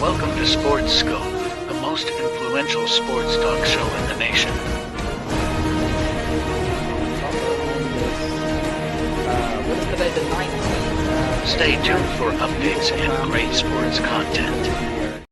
Welcome to Sports Scope, the most influential sports talk show in the nation. What is today, the 19th? Stay tuned for updates and great sports content.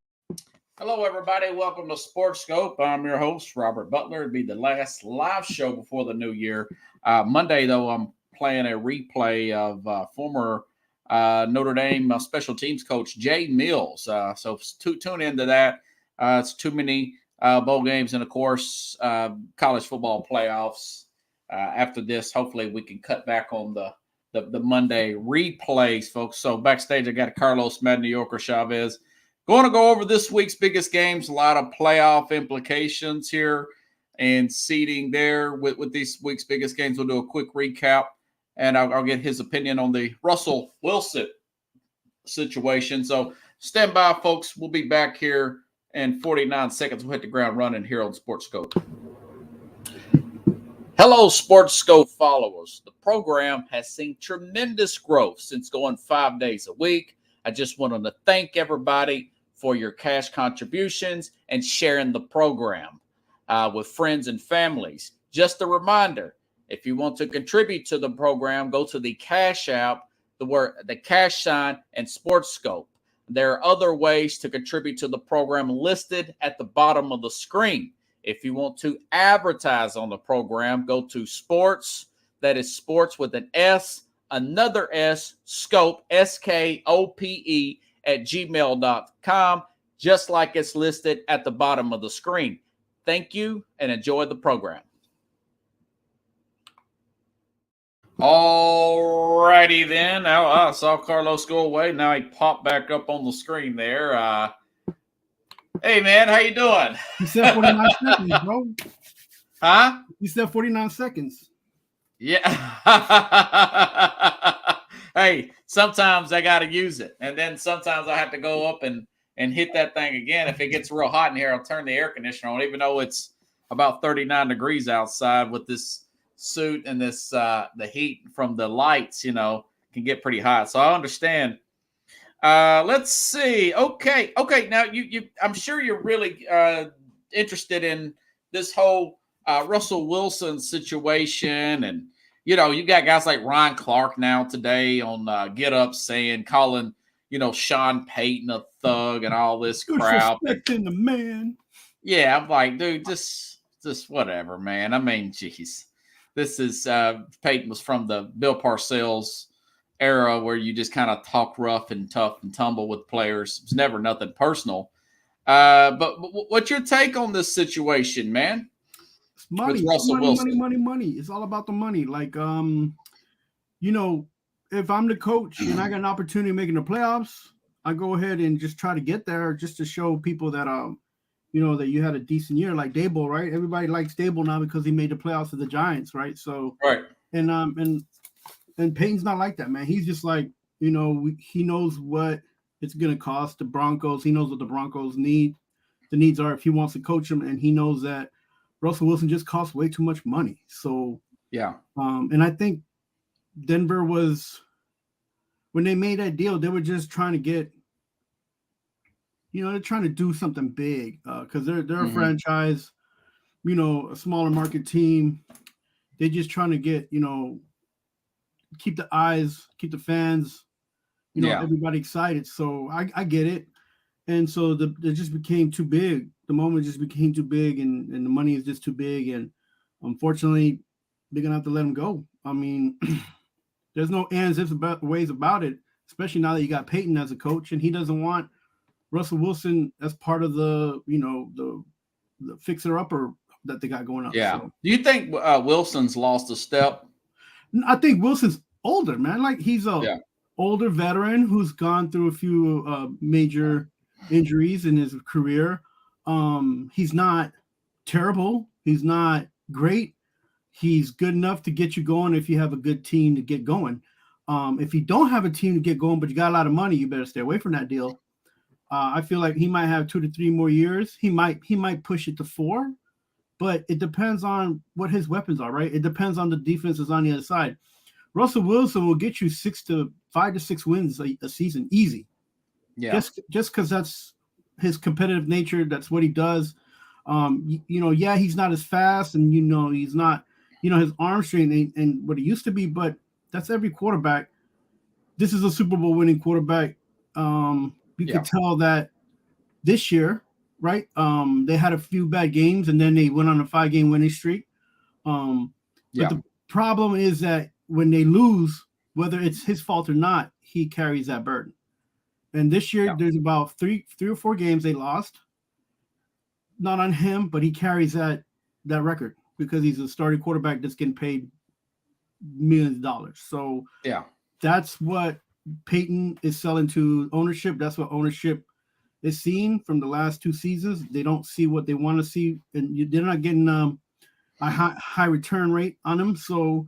Hello, everybody. Welcome to Sports Scope. I'm your host, Robert Butler. It'll be the last live show before the new year. Monday, though, I'm playing a replay of former Notre Dame special teams coach Jay Mills. So tune into that. It's too many bowl games and, of course, college football playoffs. After this, hopefully we can cut back on the Monday replays, folks. So backstage, I got Carlos Mad New Yorker Chavez. Going to go over this week's biggest games, a lot of playoff implications here and seeding there with these week's biggest games. We'll do a quick recap, and I'll get his opinion on the Russell Wilson situation. So stand by, folks. We'll be back here in 49 seconds. We'll hit the ground running here on Sports Scope. Hello, Sports Scope followers. The program has seen tremendous growth since going 5 days a week. I just wanted to thank everybody for your cash contributions and sharing the program with friends and families. Just a reminder, if you want to contribute to the program, go to the Cash App, the cash sign, and Sports Scope. There are other ways to contribute to the program listed at the bottom of the screen. If you want to advertise on the program, go to Sports, that is Sports with an S, another S, Scope, SKOPE, at gmail.com, just like it's listed at the bottom of the screen. Thank you and enjoy the program. All righty then. Now, I saw Carlos go away. Now he popped back up on the screen there. Hey, man, how you doing? You said 49 seconds, bro. Huh? You said 49 seconds. Yeah. Hey, sometimes I got to use it. And then sometimes I have to go up and hit that thing again. If it gets real hot in here, I'll turn the air conditioner on, even though it's about 39 degrees outside with this suit and this the heat from the lights, can get pretty hot. So I understand. Let's see. Okay. Now you I'm sure you're really interested in this whole Russell Wilson situation, and you got guys like Ryan Clark now today on Get Up calling Sean Payton a thug and all this crap. Disrespecting the man. Yeah, I'm like, dude, just whatever, man. I mean, geez, this is Payton was from the Bill Parcells era where you just kind of talk rough and tough and tumble with players. It's never nothing personal. But what's your take on this situation, man? It's money. Money. It's all about the money. Like, if I'm the coach and I got an opportunity making the playoffs, I go ahead and just try to get there just to show people that, that you had a decent year, like Dable, right? Everybody likes Dable now because he made the playoffs with the Giants, right? So, right. And Peyton's not like that, man. He's just like, he knows what it's going to cost the Broncos. He knows what the Broncos need. The needs are if he wants to coach them, and he knows that Russell Wilson just costs way too much money. So, yeah. And I think Denver was, when they made that deal, they were just trying to get, they're trying to do something big because they're a franchise, a smaller market team. They're just trying to get, keep the fans, everybody excited. So I get it. And so it just became too big. The moment just became too big, and the money is just too big. And unfortunately, they're going to have to let him go. I mean, there's no ands, ifs, ways about it, especially now that you got Peyton as a coach, and he doesn't want Russell Wilson as part of the fixer-upper that they got going on. Yeah. So, do you think Wilson's lost a step? I think Wilson's older, man. Like, he's a older veteran who's gone through a few major injuries in his career. He's not terrible. He's not great. He's good enough to get you going if you have a good team to get going. If you don't have a team to get going, but you got a lot of money, you better stay away from that deal. I feel like he might have 2 to 3 more years. He might push it to 4, but it depends on what his weapons are, right? It depends on the defenses on the other side. Russell Wilson will get you 5 to 6 wins a season, easy. Yeah. Just because that's his competitive nature. That's what he does. Yeah, he's not as fast, and he's not, his arm strength and what he used to be. But that's every quarterback. This is a Super Bowl winning quarterback. You could tell that this year, right? They had a few bad games, and then they went on a 5-game winning streak. But the problem is that when they lose, whether it's his fault or not, he carries that burden. And this year, there's about three or four games they lost. Not on him, but he carries that record because he's a starting quarterback that's getting paid millions of dollars. So that's what Peyton is selling to ownership. That's what ownership is seeing from the last 2 seasons. They don't see what they want to see, and they're not getting a high return rate on him. So,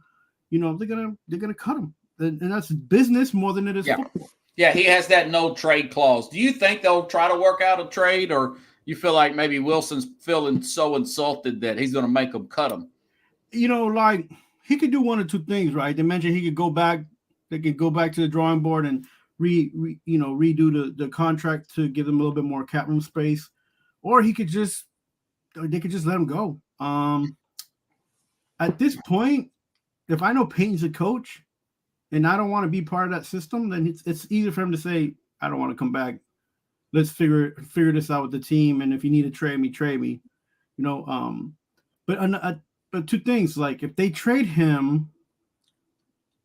they're gonna cut him, and that's business more than it is football. Yeah, he has that no trade clause. Do you think they'll try to work out a trade, or you feel like maybe Wilson's feeling so insulted that he's going to make them cut him? Like he could do one or two things, right? They mentioned he could go back. They could go back to the drawing board and redo the contract to give them a little bit more cap room space, or they could just let him go. At this point, if I know Peyton's a coach and I don't want to be part of that system, then it's easy for him to say, I don't want to come back. Let's figure this out with the team. And if you need to trade me. But 2 things, like if they trade him,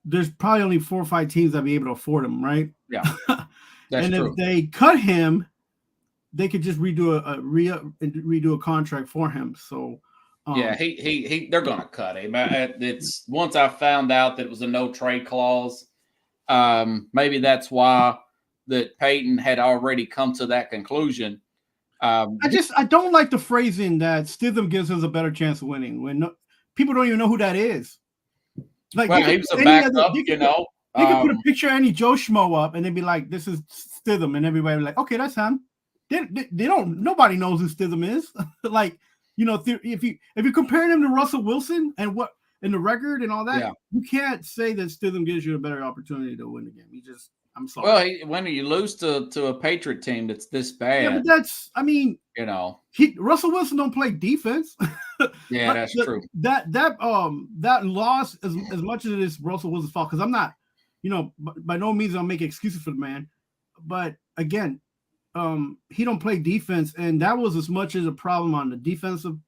there's probably only 4 or 5 teams that'll be able to afford him, right? Yeah, that's and true. If they cut him, they could just redo a contract for him. So they're gonna cut him. It's once I found out that it was a no trade clause. Maybe that's why that Peyton had already come to that conclusion. I don't like the phrasing that Stidham gives us a better chance of winning when people don't even know who that is. Like, he was a backup, They could put a picture of any Joe Schmo up, and they'd be like, "This is Stidham," and everybody would be like, "Okay, that's him." They don't. Nobody knows who Stidham is. Like, if you're comparing him to Russell Wilson and what in the record and all that, you can't say that Stidham gives you a better opportunity to win the game. I'm sorry. Well, when you lose to a Patriot team that's this bad, yeah, but Russell Wilson don't play defense. Yeah, that's true. That loss, as much as it is Russell Wilson's fault, because I'm not, by no means I'll make excuses for the man, but again, he don't play defense, and that was as much as a problem on the defensive,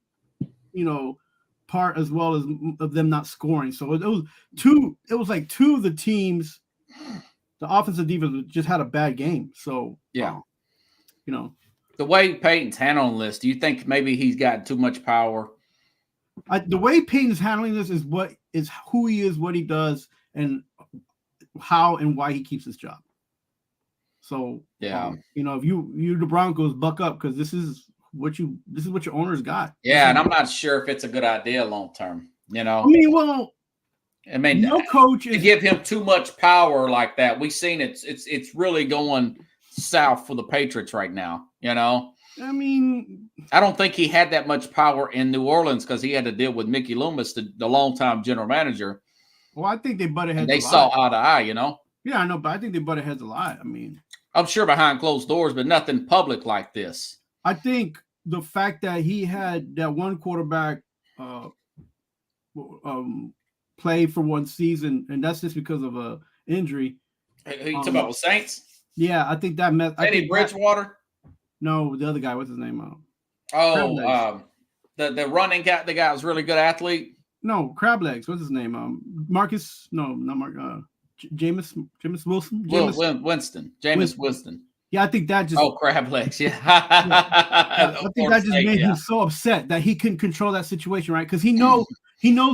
part as well as of them not scoring. So it was like 2 of the teams. The offensive defense just had a bad game. So, the way Peyton's handling this, do you think maybe he's got too much power? The way Peyton's handling this is who he is, what he does, and how and why he keeps his job. So, if you the Broncos, buck up, because this is what your owners got. Yeah, and I'm not sure if it's a good idea long term. No coach to give him too much power like that. We've seen it's really going south for the Patriots right now. I don't think he had that much power in New Orleans because he had to deal with Mickey Loomis, the longtime general manager. Well, I think they butted heads. They saw eye to eye. Yeah, I know, but I think they butted heads a lot. I'm sure behind closed doors, but nothing public like this. I think the fact that he had that one quarterback play for one season, and that's just because of a injury. Who you talking about with Saints? Yeah, I think that met Teddy Bridgewater. No, the other guy. What's his name? The running guy. The guy was a really good athlete. No, crab legs. What's his name? Marcus. No, not Mark. Jameis Wilson. Winston. Jameis Winston. Yeah, I think that just. Oh, crab legs. Yeah. I think that just made him so upset that he couldn't control that situation, right? Because he knows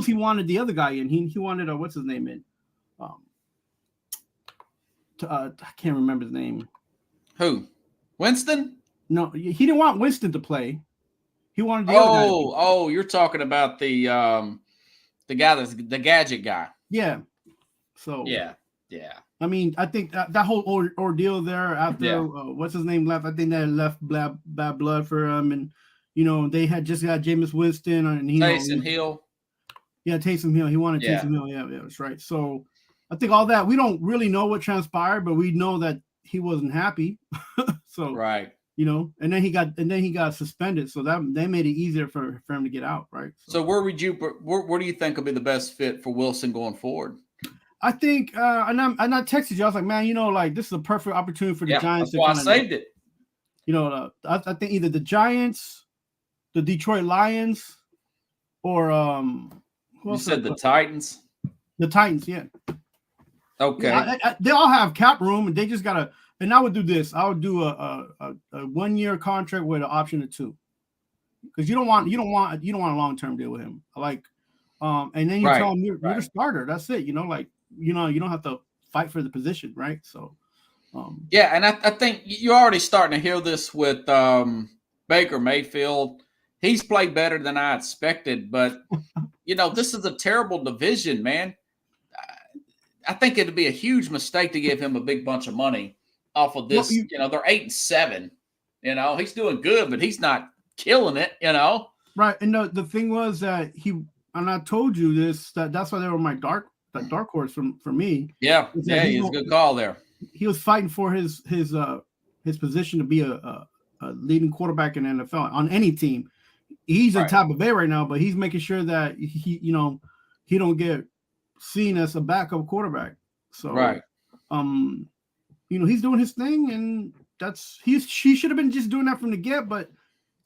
he wanted the other guy in. He wanted what's his name in. I can't remember his name. Who? Winston? No, he didn't want Winston to play. He wanted the other guy. Oh, you're talking about the guy that's the gadget guy. Yeah. So yeah. I think that whole ordeal there after what's his name left. I think that left bad blood for him, and they had just got Jameis Winston and Taysom Hill. Yeah, Taysom Hill. He wanted Taysom Hill. Yeah, that's right. So I think all that we don't really know what transpired, but we know that he wasn't happy. So right. and then he got suspended, so that they made it easier for him to get out, right? So where do you think will be the best fit for Wilson going forward? I think, and I texted you. I was like, man, like this is a perfect opportunity for the Giants. That's why I saved it. I think either the Giants, the Detroit Lions, or you said the Titans. The Titans, yeah. Okay. Yeah, they all have cap room, and they just gotta. And I would do this. I would do a 1-year contract with an option of 2, because you don't want a long-term deal with him. And then you tell him you're the starter. That's it. You don't have to fight for the position, right? So, and I think you're already starting to hear this with Baker Mayfield. He's played better than I expected, but this is a terrible division, man. I think it'd be a huge mistake to give him a big bunch of money off of this. They're 8-7. He's doing good, but he's not killing it. Right. And the thing was that and I told you this, that's why they were my dark horse for me. Yeah, he's a good call there. He was fighting for his position to be a leading quarterback in the NFL on any team. He's in Tampa Bay right now, but he's making sure that he don't get seen as a backup quarterback. So he's doing his thing, and he should have been just doing that from the get, but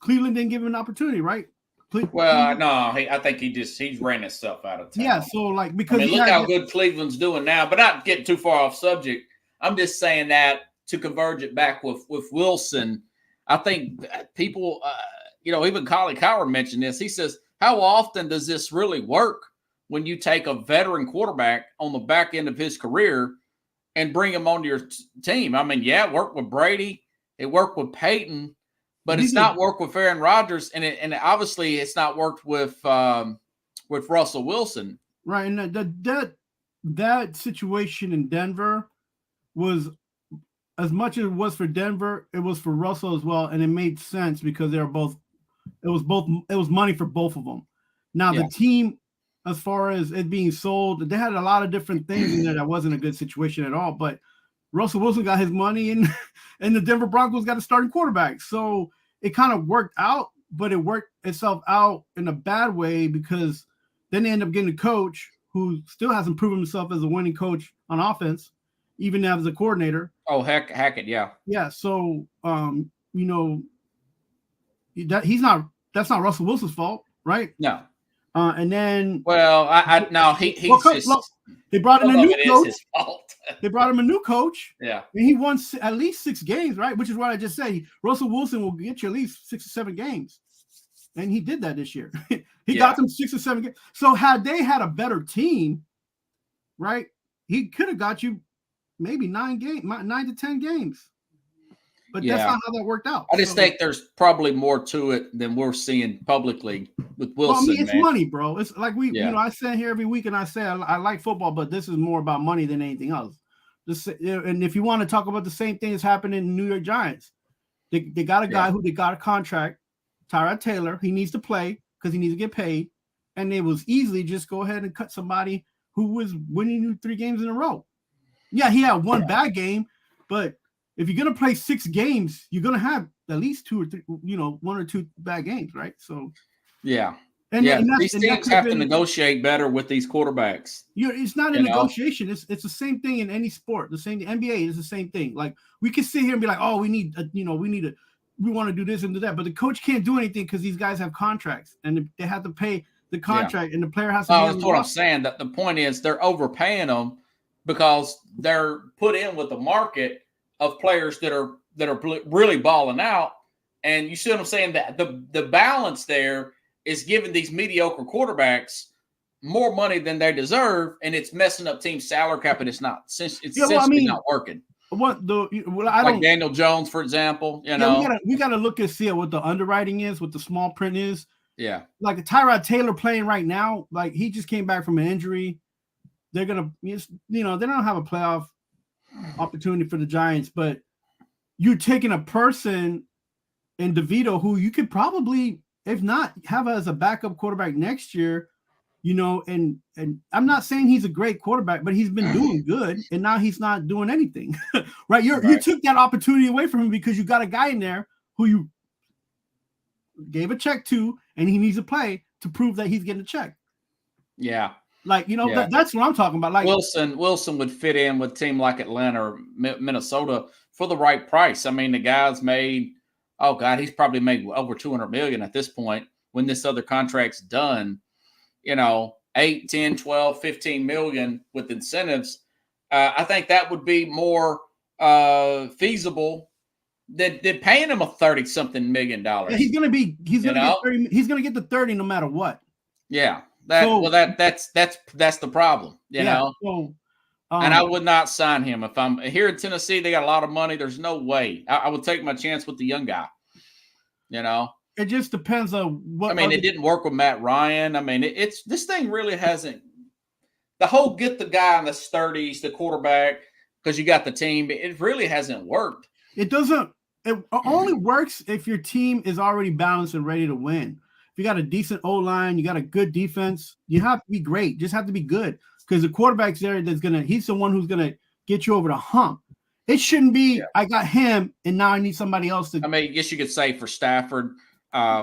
Cleveland didn't give him an opportunity, right? I think he's ran himself out of town. Yeah, so because look how good Cleveland's doing now, but not getting too far off subject. I'm just saying that to converge it back with Wilson. I think people, even Colin Coward mentioned this. He says, how often does this really work when you take a veteran quarterback on the back end of his career and bring him onto your team? I mean, it worked with Brady. It worked with Peyton. But it's not worked with Aaron Rodgers, and obviously it's not worked with Russell Wilson. Right, and that situation in Denver was, as much as it was for Denver, it was for Russell as well, and it made sense because they were both. It was money for both of them. Now the team, as far as it being sold, they had a lot of different things in there that wasn't a good situation at all. But Russell Wilson got his money, and the Denver Broncos got a starting quarterback. So it kind of worked out, but it worked itself out in a bad way because then they end up getting a coach who still hasn't proven himself as a winning coach on offense, even as a coordinator. Oh, Hackett, yeah. Yeah, so, that's not Russell Wilson's fault, right? No. And then, they brought in a new coach. His fault. They brought him a new coach. Yeah. And he won at least 6 games, right? Which is what I just said. Russell Wilson will get you at least 6 or 7 games. And he did that this year. He got them 6 or 7 games. So had they had a better team, right, he could have got you maybe 9 to 10 games. But that's not how that worked out. I just think there's probably more to it than we're seeing publicly with Wilson. It's money, bro. It's like I sit here every week and I say I like football, but this is more about money than anything else. And if you want to talk about the same thing that's happening in the New York Giants, they got a guy who they got a contract, Tyrod Taylor. He needs to play because he needs to get paid. And it was easily just go ahead and cut somebody who was winning 3 games in a row. Yeah, he had one bad game, but if you're going to play 6 games, you're going to have at least 2 or 3, 1 or 2 bad games, right? So, these teams have to negotiate better with these quarterbacks. It's not a negotiation. It's the same thing in any sport. The NBA is the same thing. Like we can sit here and be like, oh, we want to do this and do that, but the coach can't do anything because these guys have contracts and they have to pay the contract, and the player has to. That's what I'm saying. That the point is they're overpaying them because they're put in with the market of players that are really balling out. And you see what I'm saying? That the balance there is giving these mediocre quarterbacks more money than they deserve, and it's messing up team salary cap, and it's not. Essentially not working. Daniel Jones, for example. We gotta look and see what the underwriting is, what the small print is. Yeah, like Tyrod Taylor playing right now, like he just came back from an injury. They're gonna, they don't have a playoff opportunity for the Giants, but you're taking a person in DeVito who you could probably, if not, have as a backup quarterback next year, and I'm not saying he's a great quarterback, but he's been doing good, and now he's not doing anything, right? You took that opportunity away from him because you got a guy in there who you gave a check to, and he needs to play to prove that he's getting a check. Yeah. Like, that's what I'm talking about. Like Wilson would fit in with a team like Atlanta or Minnesota for the right price. I mean, the guy's made, he's probably made over $200 million at this point when this other contract's done, 8, 10, 12, 15 million with incentives. I think that would be more feasible than paying him a $30-something million. Yeah, he's gonna get the 30 no matter what. Yeah. That's the problem, you know. So, and I would not sign him if I'm here in Tennessee. They got a lot of money. There's no way I would take my chance with the young guy. It just depends on what. I mean, it didn't work with Matt Ryan. I mean, it's this thing really hasn't. The whole get the guy in the 30s, the quarterback, because you got the team. It really hasn't worked. It doesn't. It only works if your team is already balanced and ready to win. If you got a decent O-line, you got a good defense, you have to be great. Just have to be good because the quarterback's there. He's the one who's gonna get you over the hump. It shouldn't be. I got him, and now I need somebody else to. I mean, I guess you could say for Stafford, they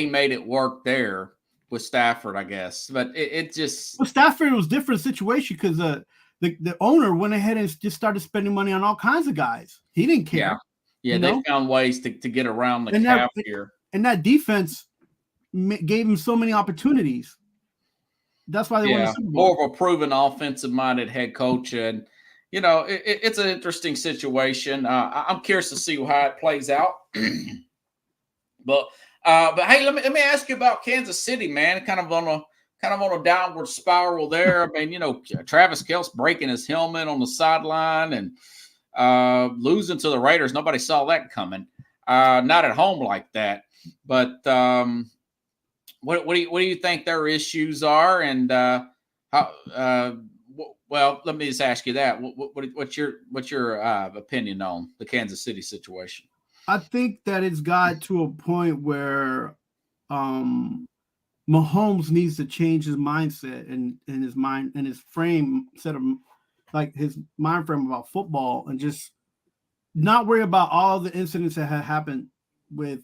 made it work there with Stafford, I guess, but it just. Well, Stafford was a different situation because the owner went ahead and just started spending money on all kinds of guys. He didn't care. Yeah, they found ways to get around the cap here. And that defense gave him so many opportunities. That's why they won the Super Bowl. More of a proven offensive-minded head coach, and it's an interesting situation. I'm curious to see how it plays out. but hey, let me ask you about Kansas City, man. Kind of on a downward spiral there. I mean, Travis Kelce breaking his helmet on the sideline and losing to the Raiders. Nobody saw that coming. Not at home like that. But what do you think their issues are, and how? Well, let me just ask you that. What's your opinion on the Kansas City situation? I think that it's got to a point where Mahomes needs to change his mindset and his mind and his frame set of like his mind frame about football, and just not worry about all the incidents that had happened with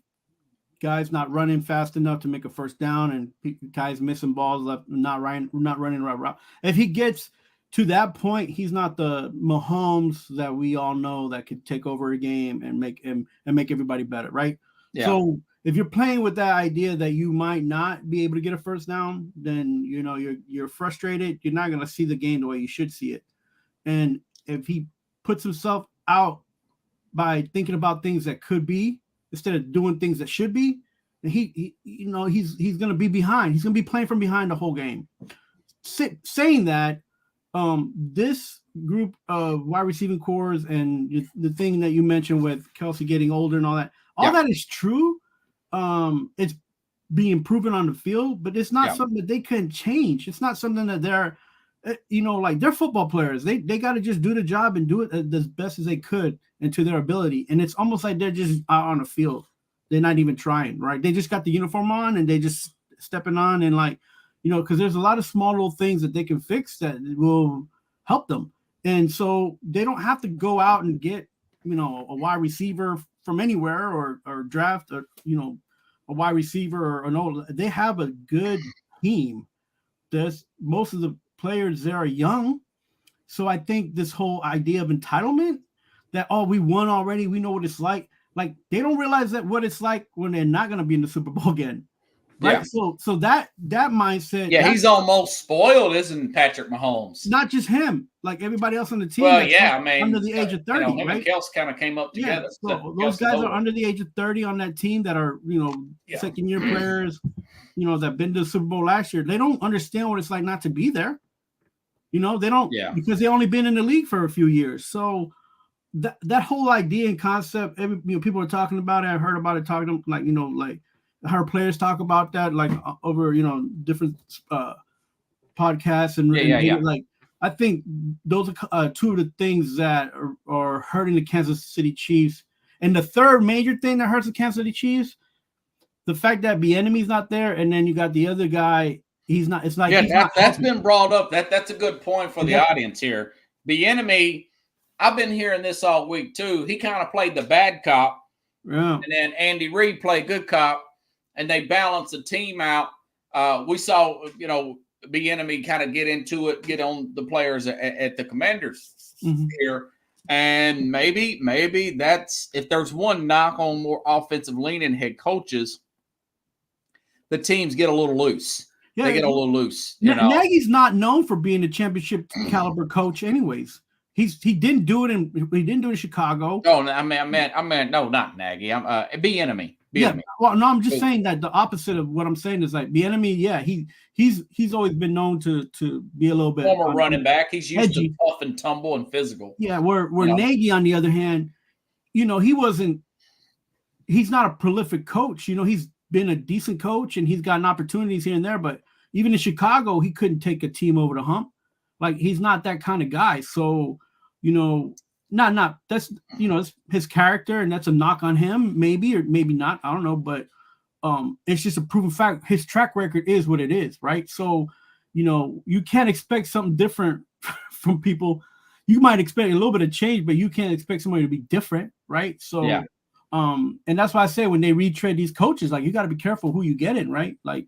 guys not running fast enough to make a first down and guys missing balls left, not running the right route. If he gets to that point, he's not the Mahomes that we all know that could take over a game and make everybody better, right? Yeah. So if you're playing with that idea that you might not be able to get a first down, then you're frustrated. You're not going to see the game the way you should see it. And if he puts himself out by thinking about things that could be instead of doing things that should be, he's going to be behind. He's going to be playing from behind the whole game. Saying that, this group of wide receiving cores and the thing that you mentioned with Kelce getting older and all that is true. It's being proven on the field, but it's not something that they couldn't change. It's not something that they're, like they're football players. They got to just do the job and do it as best as they could and to their ability. And it's almost like they're just out on the field. They're not even trying, right? They just got the uniform on and they just stepping on and because there's a lot of small little things that they can fix that will help them. And so they don't have to go out and get, a wide receiver from anywhere or draft, a wide receiver they have a good team. Most of the players there are young. So I think this whole idea of entitlement that, we won already, we know what it's like they don't realize that what it's like when they're not going to be in the Super Bowl again. Right. Yeah. So that mindset. Yeah, he's almost spoiled, isn't Patrick Mahomes? Not just him, like everybody else on the team. Well, yeah, under the age of 30, him and Kelce kind of came up together. Yeah, so those guys are under the age of 30 on that team that are, second year players, that been to the Super Bowl last year. They don't understand what it's like not to be there. They don't because they only been in the league for a few years. So that whole idea and concept, people are talking about it. I've heard about it talking like her players talk about that over different podcasts and like I think those are two of the things that are hurting the Kansas City Chiefs. And the third major thing that hurts the Kansas City Chiefs, the fact that Bieniemy's not there, and then you got the other guy. He's not. It's like that's been brought up. That's a good point for the audience here. Bieniemy, I've been hearing this all week too. He kind of played the bad cop, and then Andy Reid played good cop, and they balanced the team out. We saw, Bieniemy kind of get into it, get on the players at the Commanders here, and maybe that's, if there's one knock on more offensive leaning head coaches, the teams get a little loose. Yeah, they get a little loose. Nagy's not known for being a championship caliber coach, anyways. He didn't do it in Chicago. Oh, I meant no, not Nagy. I'm Bieniemy. Yeah, well, no, I'm just saying that the opposite of what I'm saying is like Bieniemy. Yeah, he's always been known to be a little bit former running back. He's used to tough and tumble and physical. Yeah, where Nagy, on the other hand, he's not a prolific coach. He's been a decent coach and he's gotten opportunities here and there, but even in Chicago, he couldn't take a team over the hump. Like, he's not that kind of guy. So, that's it's his character, and that's a knock on him, maybe or maybe not. I don't know, but it's just a proven fact. His track record is what it is, right? So, you can't expect something different from people. You might expect a little bit of change, but you can't expect somebody to be different, right? So, yeah. And that's why I say when they retrade these coaches, like, you got to be careful who you get in, right? Like,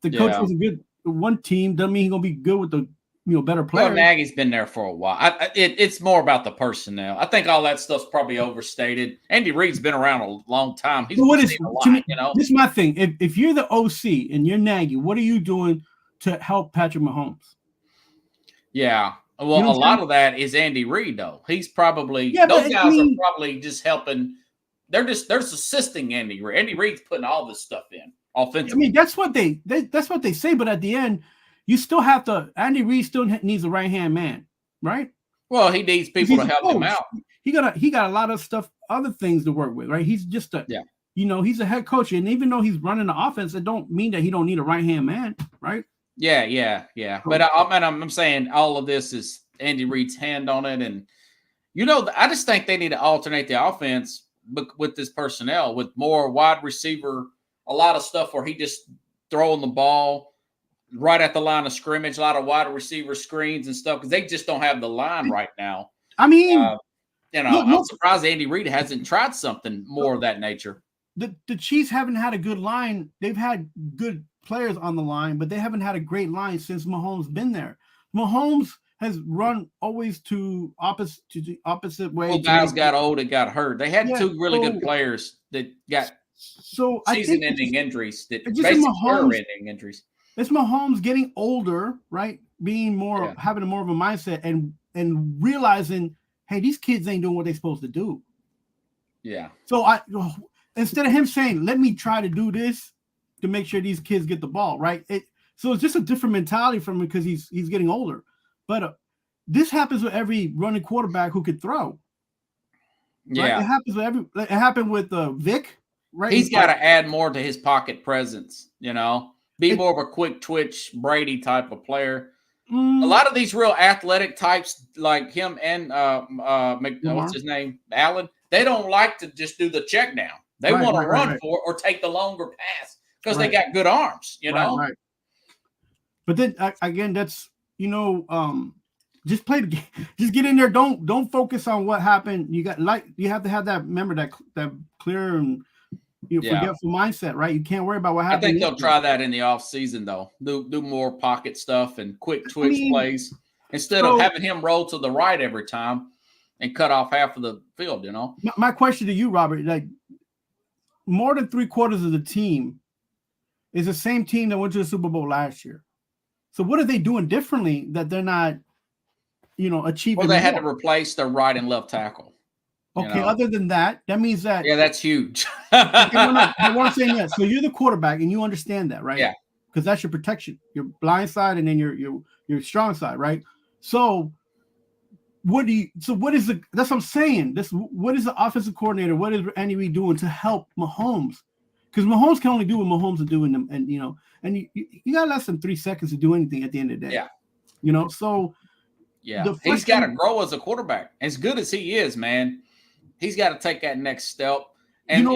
the coach was a good one team, doesn't mean he's gonna be good with the better players. Well, Nagy's been there for a while. It's more about the personnel. I think all that stuff's probably overstated. Andy Reid's been around a long time. He's This is my thing. If you're the OC and you're Nagy, what are you doing to help Patrick Mahomes? Yeah. Well, a lot of that is Andy Reid, though. He's probably those guys are probably just helping. They're assisting Andy Reid. Andy Reid's putting all this stuff in offensively. I mean, that's what they say, but at the end, you still have to. Andy Reid still needs a right-hand man, right? Well, he needs people to help him out. He got a lot of stuff, other things to work with, right? He's just he's a head coach, and even though he's running the offense, it don't mean that he don't need a right-hand man, right? Yeah. But I'm saying all of this is Andy Reid's hand on it, and I just think they need to alternate the offense with this personnel, with more wide receiver, a lot of stuff where he just throwing the ball right at the line of scrimmage, a lot of wide receiver screens and stuff, because they just don't have the line right now. I mean, I'm surprised Andy Reid hasn't tried something more of that nature. The Chiefs haven't had a good line. They've had good players on the line, but they haven't had a great line since Mahomes been there. Mahomes has run always to the opposite way. Well, guys got old and got hurt. They had two really good players that got season-ending injuries, that basically career-ending injuries. It's Mahomes getting older, right? Being more, having more of a mindset and realizing, hey, these kids ain't doing what they're supposed to do. Yeah. So instead of him saying, let me try to do this to make sure these kids get the ball, right? So it's just a different mentality from him because he's getting older. But this happens with every running quarterback who could throw. Yeah. Right? It happened with Vic, right? He's got to add more to his pocket presence, Be more of a quick twitch Brady type of player. A lot of these real athletic types like him and what's his name, Allen, they don't like to just do the check down. They want to run for it or take the longer pass because they got good arms, Right. But then again, that's just play the game. Just get in there. Don't focus on what happened. You have to have that. Remember that clear and forgetful mindset, right? You can't worry about what happened. I think they'll try that in the off season, though. Do more pocket stuff and quick twitch plays instead of having him roll to the right every time and cut off half of the field. My question to you, Robert, like more than 3/4 of the team is the same team that went to the Super Bowl last year. So what are they doing differently that they're not, achieving? Well, they had to replace their right and left tackle. Okay, other than that means that. Yeah, that's huge. No. What I'm saying is, so you're the quarterback and you understand that, right? Yeah. Because that's your protection, your blind side and then your strong side, right? So what is that's what I'm saying. What is the offensive coordinator? What is Andy Reid doing to help Mahomes? Because Mahomes can only do what Mahomes is doing, and you got less than 3 seconds to do anything at the end of the day. Yeah. So he's got to grow as a quarterback. As good as he is, man, he's got to take that next step. And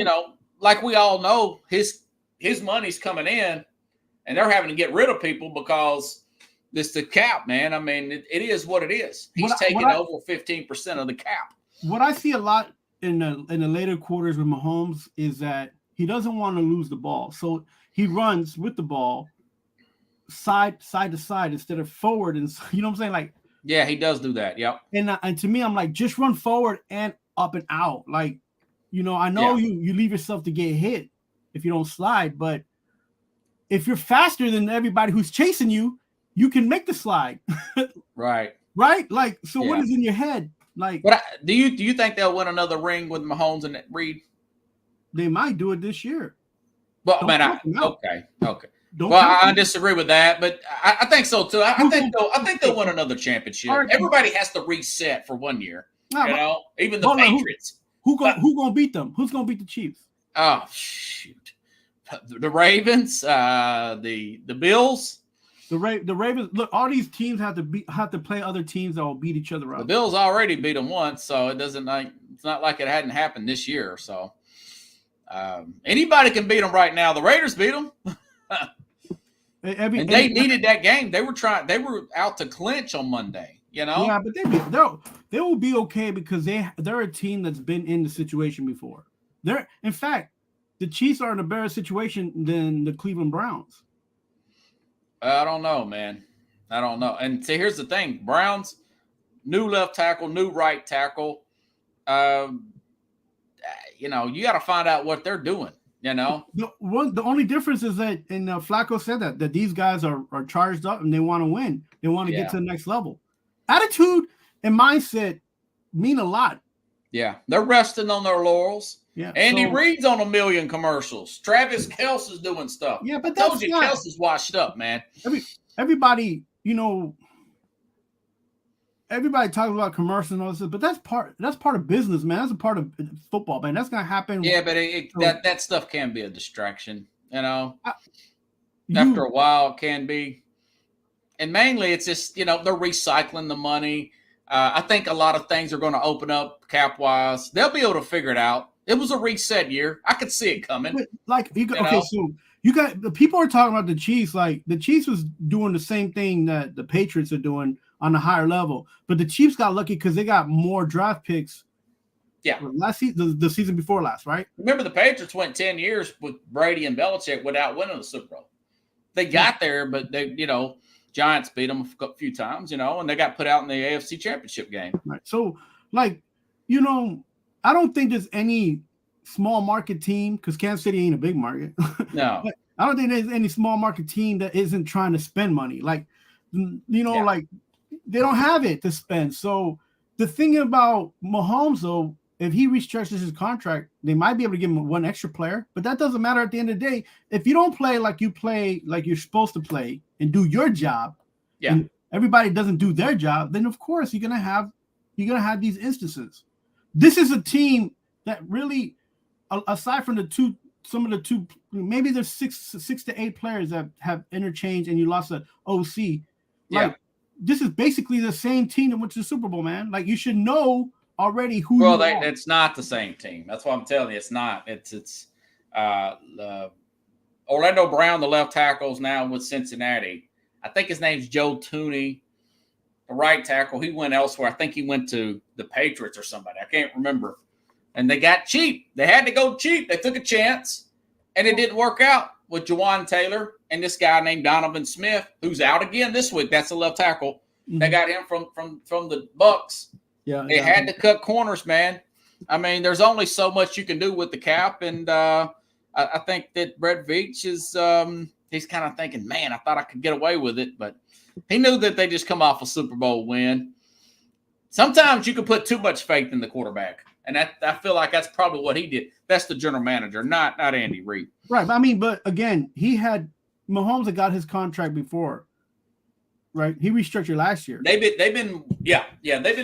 like we all know, his money's coming in, and they're having to get rid of people because This the cap, man. I mean, it is what it is. He's taking over 15% of the cap. What I see a lot in the later quarters with Mahomes is that he doesn't want to lose the ball, so he runs with the ball side to side instead of forward, and you know what I'm saying? Like, yeah, he does do that. Yep. And to me, I'm like, just run forward and up and out. Like, you know, I know you leave yourself to get hit if you don't slide, but if you're faster than everybody who's chasing you, you can make the slide. Right. Like, so what is in your head? Like, but do you think they'll win another ring with Mahomes and Reed? They might do it this year. Well, okay. I disagree with that, but I think so too. I think they'll win another championship. Right. Everybody has to reset for 1 year. Even the Patriots. Who gonna beat them? Who's gonna beat the Chiefs? Oh shoot, the Ravens, the Bills. The Ravens. Look, all these teams have to play other teams that will beat each other up. The Bills already beat them once, so it's not like it hadn't happened this year. So anybody can beat them right now. The Raiders beat them. And they needed that game. They were out to clinch on Monday, you know? Yeah, but they will be okay because they're a team that's been in the situation before. In fact, the Chiefs are in a better situation than the Cleveland Browns. I don't know, man. I don't know. And see, here's the thing. Browns, new left tackle, new right tackle. You know, you got to find out what they're doing. You know, the only difference is that, and Flacco said that these guys are charged up and they want to win. They want to get to the next level. Attitude and mindset mean a lot. Yeah, they're resting on their laurels. Yeah, Andy Reid's on 1 million commercials. Travis Kelce's doing stuff. Yeah, but I told you Kelce's washed up, man. Everybody, you know, everybody talks about commercials and all this, but that's part of business, man. That's a part of football, man. That's gonna happen. Yeah, but that stuff can be a distraction, you know. After a while, it can be, and mainly it's just, you know, they're recycling the money. I think a lot of things are going to open up cap wise. They'll be able to figure it out. It was a reset year. I could see it coming. But so you got the people are talking about the Chiefs. Like the Chiefs was doing the same thing that the Patriots are doing on a higher level, but the Chiefs got lucky because they got more draft picks. Yeah, last season, the season before last, right? Remember, the Patriots went 10 years with Brady and Belichick without winning the Super Bowl. They got there, but they, you know, Giants beat them a few times, you know, and they got put out in the AFC Championship game. Right. So, like, you know, I don't think there's any small market team because Kansas City ain't a big market. No, I don't think there's any small market team that isn't trying to spend money. Like, you know, like. They don't have it to spend. So the thing about Mahomes, though, if he restructures his contract, they might be able to give him one extra player, but that doesn't matter at the end of the day. If you don't play like you're supposed to play and do your job, and everybody doesn't do their job, then of course you're gonna have these instances. This is a team that really, aside from some of the two, maybe there's six to eight players that have interchanged, and you lost an OC. Like, this is basically the same team that went to the Super Bowl, man. Like, you should know already who. Well, it's not the same team. That's why I'm telling you, it's not. It's Orlando Brown, the left tackle's now with Cincinnati. I think his name's Joe Tooney, the right tackle. He went elsewhere. I think he went to the Patriots or somebody. I can't remember. And they got cheap. They had to go cheap. They took a chance, and it didn't work out with Jawan Taylor and this guy named Donovan Smith, who's out again this week. That's the left tackle. Mm-hmm. They got him from the Bucks. Yeah, they had to cut corners, man. I mean, there's only so much you can do with the cap, and I think that Brett Veach is he's kind of thinking, man, I thought I could get away with it, but he knew that they just come off a Super Bowl win. Sometimes you can put too much faith in the quarterback. And I feel like that's probably what he did. That's the general manager, not Andy Reid. Right. I mean, but again, Mahomes had got his contract before, right? He restructured last year. They've been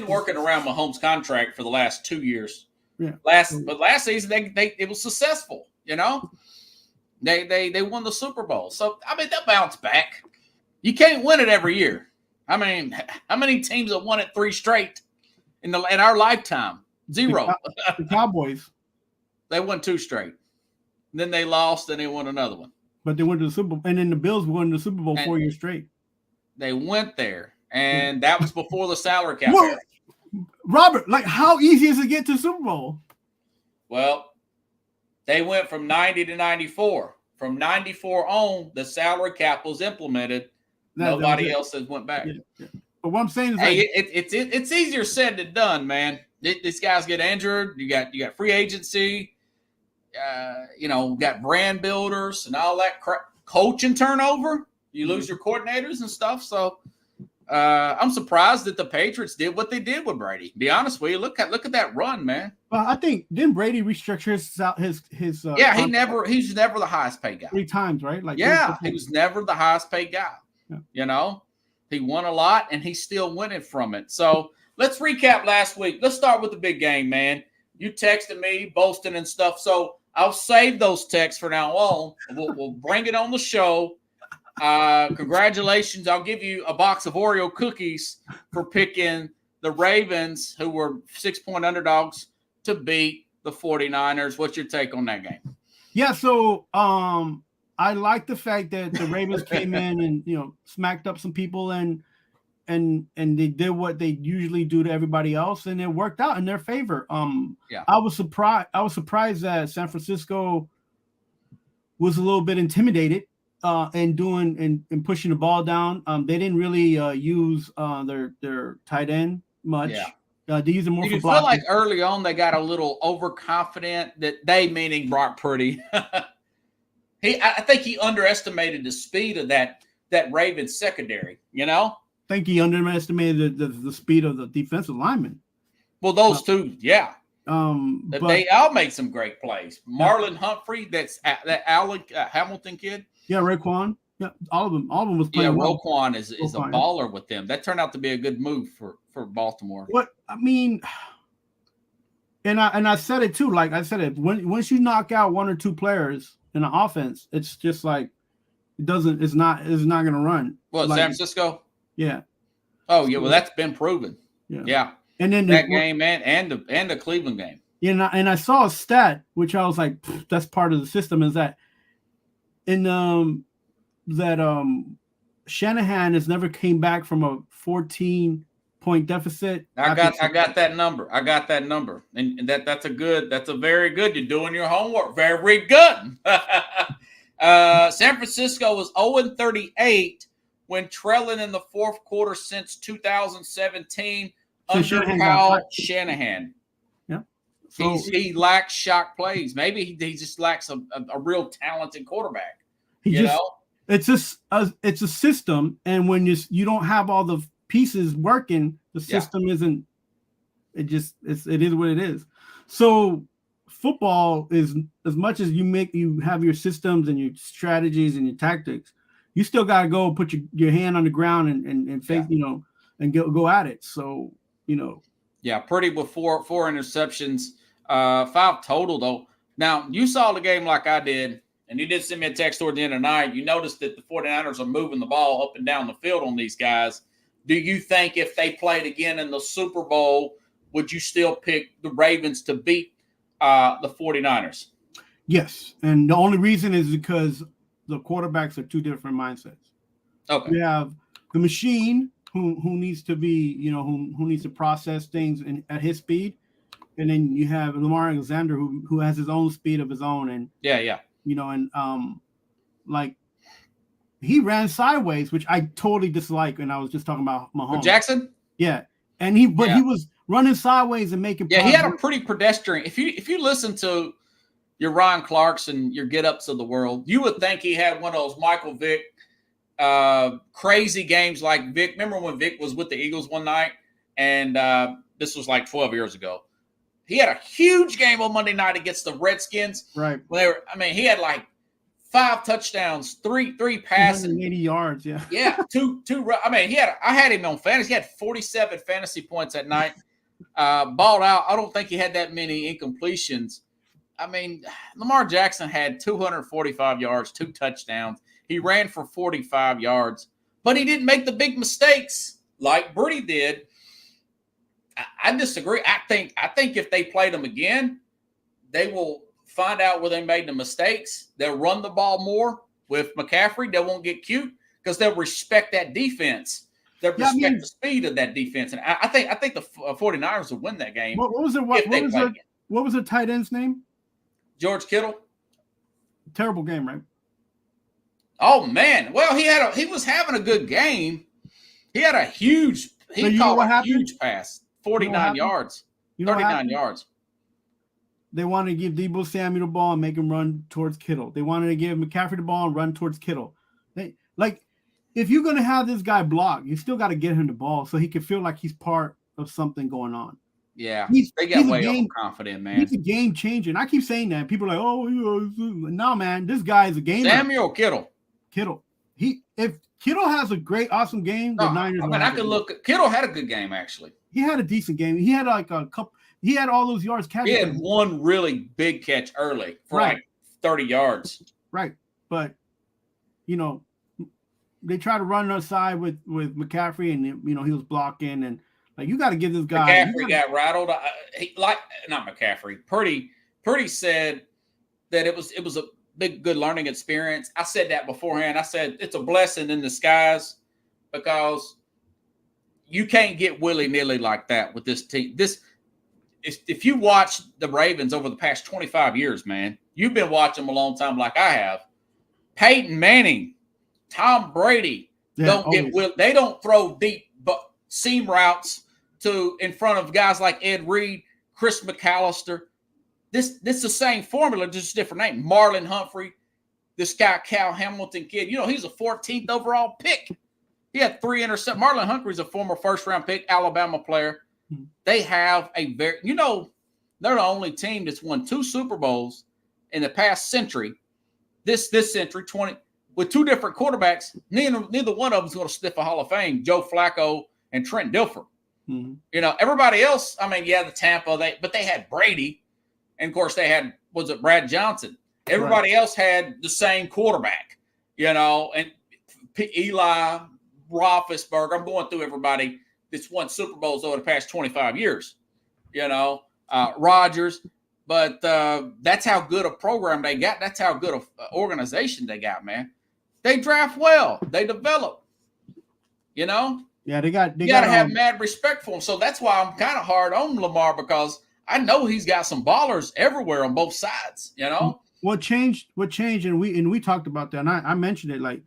working around Mahomes' contract for the last 2 years. Yeah. But last season it was successful. You know, they won the Super Bowl. So I mean, they'll bounce back. You can't win it every year. I mean, how many teams have won it 3 straight in our lifetime? 0. The Cowboys. They won 2 straight. Then they lost, and they won another one. But they went to the Super Bowl, and then the Bills won the Super Bowl 4 years straight. They went there, and that was before the salary cap Whoa. era. Robert, like, how easy is it to get to the Super Bowl? Well, they went from 90 to 94. From 94 on, the salary cap was implemented. Nobody else has went back. Yeah. But what I'm saying is, hey, it's easier said than done, man. These guys get injured. You got free agency. Got brand builders and all that crap. Coaching turnover. You lose your coordinators and stuff. So I'm surprised that the Patriots did what they did with Brady. To be honest with you, look at that run, man. Well, I think didn't Brady restructure his he's never the highest paid guy. 3 times, right? Like, he was never the highest paid guy. Yeah. He won a lot and he's still winning from it. So let's recap last week. Let's start with the big game, man. You texted me, boasting and stuff. So I'll save those texts for now on. We'll bring it on the show. Congratulations. I'll give you a box of Oreo cookies for picking the Ravens, who were 6-point underdogs, to beat the 49ers. What's your take on that game? Yeah, so I like the fact that the Ravens came in and smacked up some people and they did what they usually do to everybody else, and it worked out in their favor. I was surprised that San Francisco was a little bit intimidated and pushing the ball down. They didn't really use their tight end much. Yeah. They use it more for blocking. You feel like early on they got a little overconfident, that they meaning Brock Purdy. I think he underestimated the speed of that Ravens secondary, I think he underestimated the speed of the defensive linemen. Well, those two, yeah. But they all made some great plays. Marlon Humphrey, that Alec Hamilton kid. Yeah, Raekwon. Yeah, all of them was playing well. Roquan is a baller with them. That turned out to be a good move for Baltimore. What I mean, and I said it too. Like I said it, once you knock out 1 or 2 players in the offense, it's just like it's not going to run. What, San Francisco? Yeah. Oh yeah, well that's been proven. Yeah. And then that game and the Cleveland game. Yeah, and I saw a stat which I was like, that's part of the system, is that Shanahan has never came back from a 14-point deficit. I got that number. And that's a very good. You're doing your homework. Very good. San Francisco was 0-38 when trailing in the fourth quarter since 2017 under Kyle Shanahan. Yeah. So he lacks shock plays. Maybe he just lacks a real talented quarterback. It's a system, and when you don't have all the pieces working, the system isn't. It is what it is. So football is, as much as you have your systems and your strategies and your tactics, you still got to go put your hand on the ground and face, and go at it. So Purdy with four interceptions, 5 total though. Now you saw the game like I did. And you did send me a text toward the end of the night. You noticed that the 49ers are moving the ball up and down the field on these guys. Do you think if they played again in the Super Bowl, would you still pick the Ravens to beat the 49ers? Yes. And the only reason is because the quarterbacks are 2 different mindsets. Okay. We have the machine who needs to be, who needs to process things at his speed. And then you have Lamar Alexander who has his own speed of his own. And yeah. Like he ran sideways, which I totally dislike. And I was just talking about Mahomes. For Jackson? Yeah. And he was running sideways and making progress. He had a pretty pedestrian. If you listen to your Ryan Clarks and your get-ups of the world, you would think he had one of those Michael Vick crazy games like Vick. Remember when Vick was with the Eagles one night? And this was like 12 years ago. He had a huge game on Monday night against the Redskins. Right. He had like 5 touchdowns, three passes, 80 yards. Yeah. Yeah. Two. I had him on fantasy. He had 47 fantasy points that night. Balled out. I don't think he had that many incompletions. Lamar Jackson had 245 yards, 2 touchdowns. He ran for 45 yards, but he didn't make the big mistakes like Brady did. I disagree. I think if they played them again, they will find out where they made the mistakes. They'll run the ball more with McCaffrey. They won't get cute because they'll respect that defense. They'll respect the speed of that defense. And I think the 49ers will win that game. What was the tight end's name? George Kittle. Terrible game, right? Oh man. Well, he was having a good game. He had a huge huge pass. 49 yards. 39 yards. They wanted to give Deebo Samuel the ball and make him run towards Kittle. They wanted to give McCaffrey the ball and run towards Kittle. If you're going to have this guy block, you still got to get him the ball so he can feel like he's part of something going on. Yeah, they got way overconfident, man. He's a game changer. And I keep saying that. People are like, oh, no, man, this guy is a gamer. Samuel Kittle. If Kittle has a great, awesome game, the Niners. I can look at Kittle had a good game, actually. He had a decent game. He had like a couple. He had all those yards. He had one really big catch early for like 30 yards. Right. But, they try to run on side with McCaffrey, and he was blocking, and you got to give this guy. McCaffrey got rattled. Not McCaffrey. Purdy said that it was a big good learning experience. I said that beforehand. I said it's a blessing in disguise because you can't get willy-nilly like that with this team. If you watch the Ravens over the past 25 years, man, you've been watching them a long time like I have. Peyton Manning, Tom Brady they don't throw deep seam routes in front of guys like Ed Reed, Chris McAllister. This is the same formula, just a different name. Marlon Humphrey, this guy Cal Hamilton kid. He's a 14th overall pick. He had 3 interceptions. Marlon Humphrey's a former first-round pick, Alabama player. They have a they're the only team that's won 2 Super Bowls in the past century. This century, 20 with 2 different quarterbacks. Neither one of them is going to sniff a Hall of Fame. Joe Flacco and Trent Dilfer. Mm-hmm. Everybody else. The Tampa. But they had Brady, and of course they had Brad Johnson. Everybody else had the same quarterback. And Eli Roethlisberger. I'm going through everybody that's won Super Bowls over the past 25 years. Rodgers. But that's how good a program they got. That's how good an organization they got, man. They draft well. They develop. Yeah, you got to have mad respect for them. So that's why I'm kind of hard on Lamar because I know he's got some ballers everywhere on both sides. What changed, and we talked about that, and I mentioned it like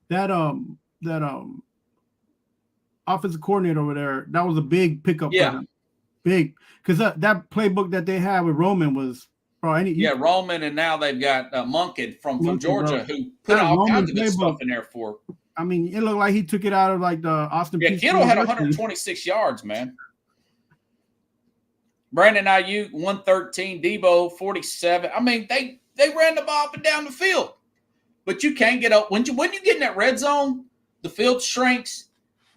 that offensive coordinator over there. That was a big pickup. Yeah. Big, because that playbook that they had with Roman was Roman, and now they've got Monken from Georgia who put all kinds of good stuff in there for. I mean, it looked like he took it out of like the Austin. Yeah, Kittle had 126 yards, man. Brandon Ayuk 113, Debo 47. I mean, they ran the ball up and down the field, but you can't get up when you get in that red zone. The field shrinks.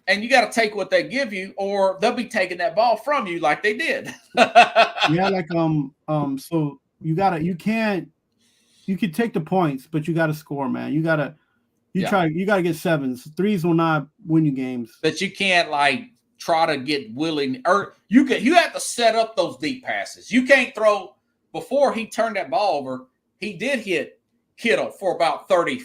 And you got to take what they give you, or they'll be taking that ball from you like they did. So you can take the points, but you got to score, man. You got to get 7s. 3s will not win you games. But you can't try to get willing, or you have to set up those deep passes. You can't throw before he turned that ball over. He did hit Kittle for about 30.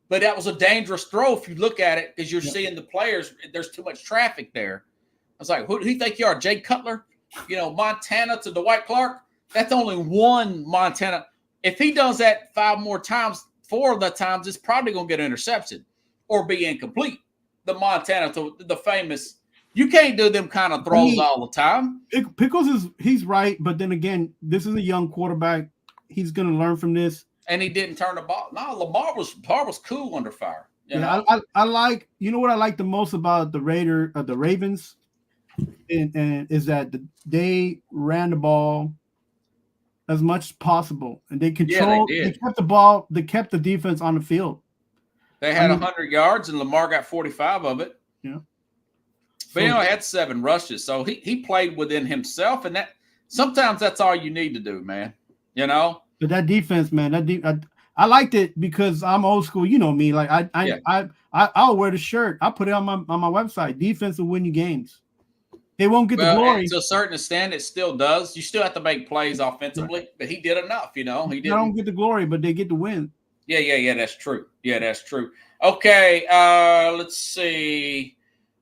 But that was a dangerous throw if you look at it because you're seeing the players. There's too much traffic there. I was like, who do you think you are, Jay Cutler? Montana to Dwight Clark? That's only one Montana. If he does that 5 more times, 4 of the times, it's probably going to get intercepted or be incomplete. The Montana to the famous. You can't do them kind of throws all the time. Pickles he's right, but then again, this is a young quarterback. He's going to learn from this. And he didn't turn the ball. No, Lamar was cool under fire. I like. What I like the most about the Ravens, and is that they ran the ball as much as possible, and they controlled. They kept the ball. They kept the defense on the field. They had 100 yards, and Lamar got 45 of it. Yeah, but he had 7 rushes, so he played within himself, and that sometimes that's all you need to do, man. But that defense, man, I liked it because I'm old school. You know me, like I'll wear the shirt. I'll put it on my website. Defense will win you games. They won't get the glory. To a certain extent, it still does. You still have to make plays offensively, but he did enough. He did. They don't get the glory, but they get the win. Yeah. That's true. Yeah, that's true. Okay, let's see.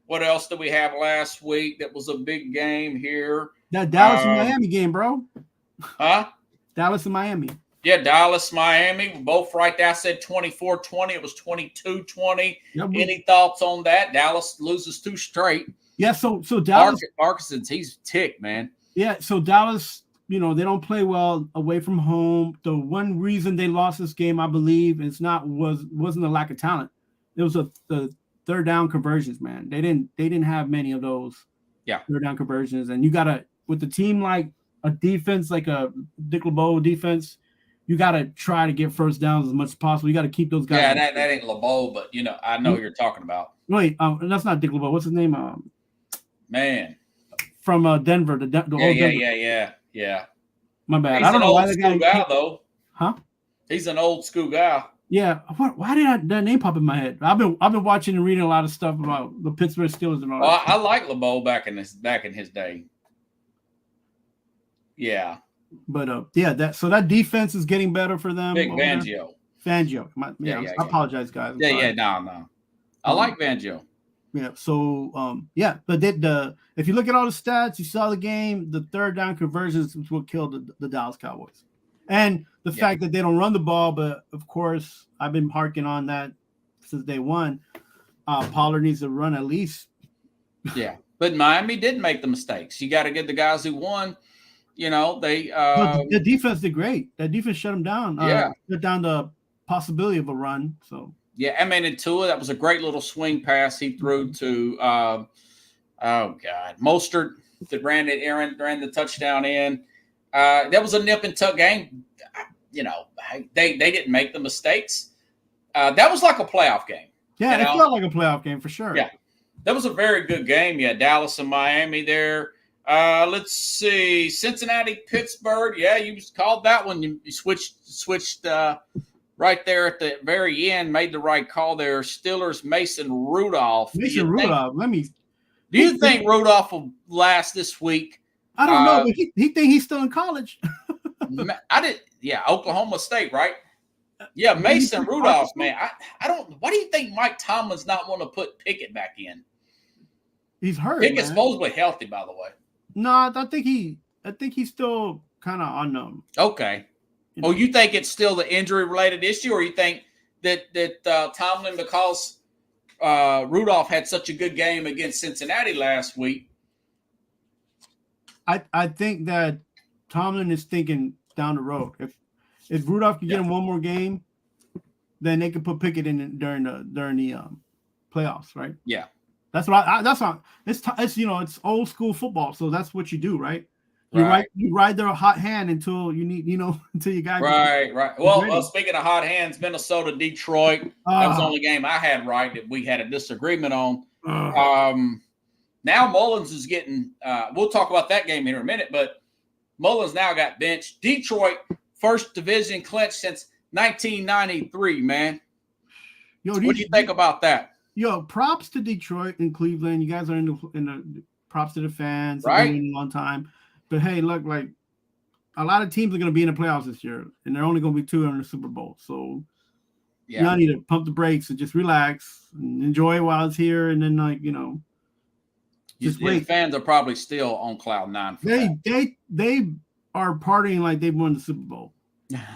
What else did we have last week that was a big game here? That Dallas and Miami game, bro. Huh? Dallas and Miami. Yeah, Dallas, Miami, both right there. I said 24-20. It was 22-20. Yep. Any thoughts on that? Dallas loses 2 straight. Yeah, so Dallas. Parkinson's, he's ticked, man. Yeah, so Dallas, they don't play well away from home. The one reason they lost this game, I believe, wasn't a lack of talent. It was the third down conversions, man. They didn't have many of those. Yeah, third down conversions, and you gotta, with the team like a defense like a Dick LeBeau defense, you gotta try to get first downs as much as possible. You gotta keep those guys. Yeah, that ain't LeBeau, but I know who you're talking about. Wait, that's not Dick LeBeau. What's his name? Man, from Denver. The old Denver. Yeah. My bad. He's I don't know why the guy though. Huh? He's an old school guy. Yeah. Why did that name pop in my head? I've been watching and reading a lot of stuff about the Pittsburgh Steelers and all that. Well, I like LeBeau back in his day. Yeah. But so that defense is getting better for them. Big Fangio. I apologize, guys. No. I like Fangio. Yeah. So but if you look at all the stats, you saw the game. The third down conversions was what killed the Dallas Cowboys, and the fact that they don't run the ball. But of course, I've been harking on that since day one. Pollard needs to run at least. Yeah, but Miami did make the mistakes. You got to give the guys who won. They the defense did great. That defense shut them down. Shut down the possibility of a run. So. Yeah, I mean, in Tua, that was a great little swing pass he threw to, Mostert that ran the touchdown in. That was a nip and tuck game. They didn't make the mistakes. That was like a playoff game. Yeah, it felt like a playoff game for sure. Yeah, that was a very good game. Yeah, Dallas and Miami there. Let's see, Cincinnati, Pittsburgh. Yeah, you called that one. You switched. Right there at the very end, made the right call there. Steelers, Mason Rudolph. Do you think Rudolph will last this week? I don't know, but he think he's still in college. Oklahoma State, right? Yeah, Mason Rudolph, man. I don't. Why do you think Mike Tomlin's not want to put Pickett back in? He's hurt. Pickett's supposedly healthy, by the way. No, I think he's still kind of unknown. Okay. Oh, you think it's still the injury-related issue, or you think that Tomlin, because Rudolph had such a good game against Cincinnati last week? I think that Tomlin is thinking down the road. If Rudolph can get him one more game, then they can put Pickett in during the playoffs, right? Yeah, that's it's old school football, so that's what you do, right? You ride their hot hand until you need, until you got right. Well, speaking of hot hands, Minnesota, Detroit. That was the only game I had right that we had a disagreement on. Now Mullins is getting. We'll talk about that game in a minute, but Mullins now got benched. Detroit, first division clinch since 1993. Man, what do you think about that? Props to Detroit and Cleveland. You guys are in the props to the fans. Right, a long time. But hey, look, like a lot of teams are going to be in the playoffs this year, and they're only going to be 2 in the Super Bowl. So you need to pump the brakes and just relax and enjoy it while it's here. And then, just wait. The fans are probably still on cloud 9. They are partying like they've won the Super Bowl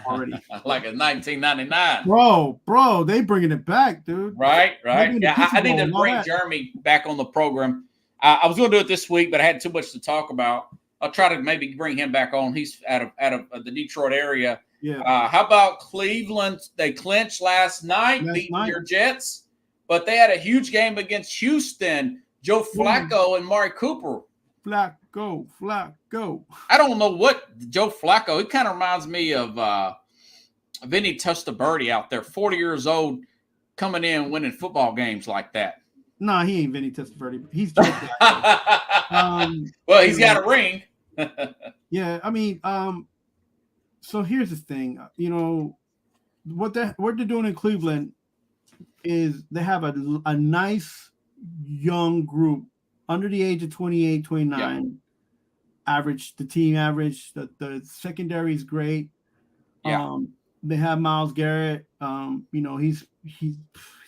already, like in 1999. Bro, they bringing it back, dude. Right. Yeah, I need to bring Jeremy back on the program. I was going to do it this week, but I had too much to talk about. I'll try to maybe bring him back on. He's out of the Detroit area. Yeah. How about Cleveland? They clinched last night, beating your Jets, but they had a huge game against Houston. Joe Flacco and Mari Cooper. Flacco. I don't know what Joe Flacco. He kind of reminds me of Vinny Testaverde out there, 40 years old, coming in winning football games like that. No, he ain't Vinny Testaverde. He's Joe Flacco. Well, he's got a ring. Yeah, I mean, so here's the thing. What they're doing in Cleveland is they have a nice young group under the age of 28, 29. Average, the team average. The secondary is great. Yeah. They have Myles Garrett. He's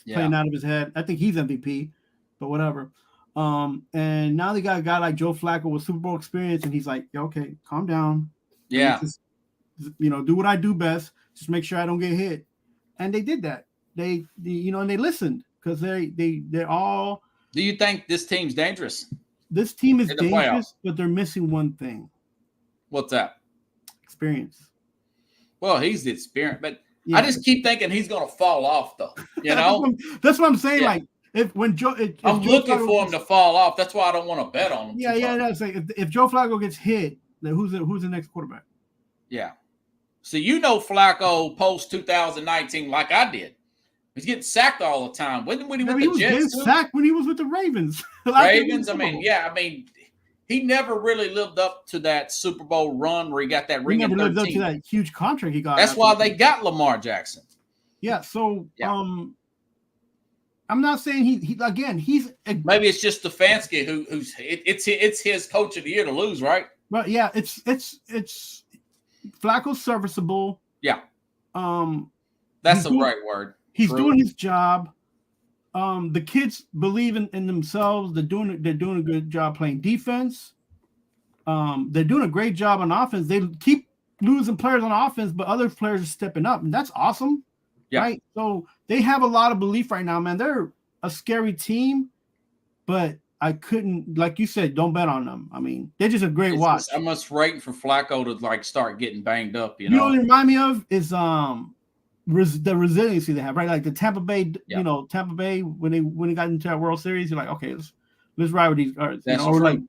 playing out of his head. I think he's MVP, but whatever. And now they got a guy like Joe Flacco with Super Bowl experience, and he's like, okay, calm down. Yeah. Just, do what I do best. Just make sure I don't get hit. And they did that. And they listened because they're all. Do you think this team's dangerous? This team is dangerous, but they're missing one thing. What's that? Experience. Well, he's the experience, but I just keep thinking he's going to fall off, though. That's what I'm saying. Yeah. Like I'm looking for him to fall off. That's why I don't want to bet on him. Yeah. That's like if Joe Flacco gets hit, then who's the next quarterback? Yeah. So Flacco post 2019 like I did. He's getting sacked all the time. When he went he was Jets, getting sacked when he was with the Ravens. Ravens. He never really lived up to that Super Bowl run where he got that ring. He never lived up to that huge contract he got. That's why they got Lamar Jackson. Yeah. So I'm not saying he's maybe it's just Stefanski who's it's his coach of the year to lose, right? But yeah, it's Flacco's serviceable. Yeah. That's the right word. He's doing his job. The kids believe in themselves. They're doing a good job playing defense. They're doing a great job on offense. They keep losing players on offense, but other players are stepping up, and that's awesome. Yeah. Right? So they have a lot of belief right now, man. They're a scary team, but I couldn't, like you said, don't bet on them. I mean, they're just a great watch. I'm just waiting for Flacco to start getting banged up. You know what it remind me of is the resiliency they have, right? Like the Tampa Bay, Tampa Bay when they got into that World Series, you're like, okay, let's ride with these guys. That's true. Like,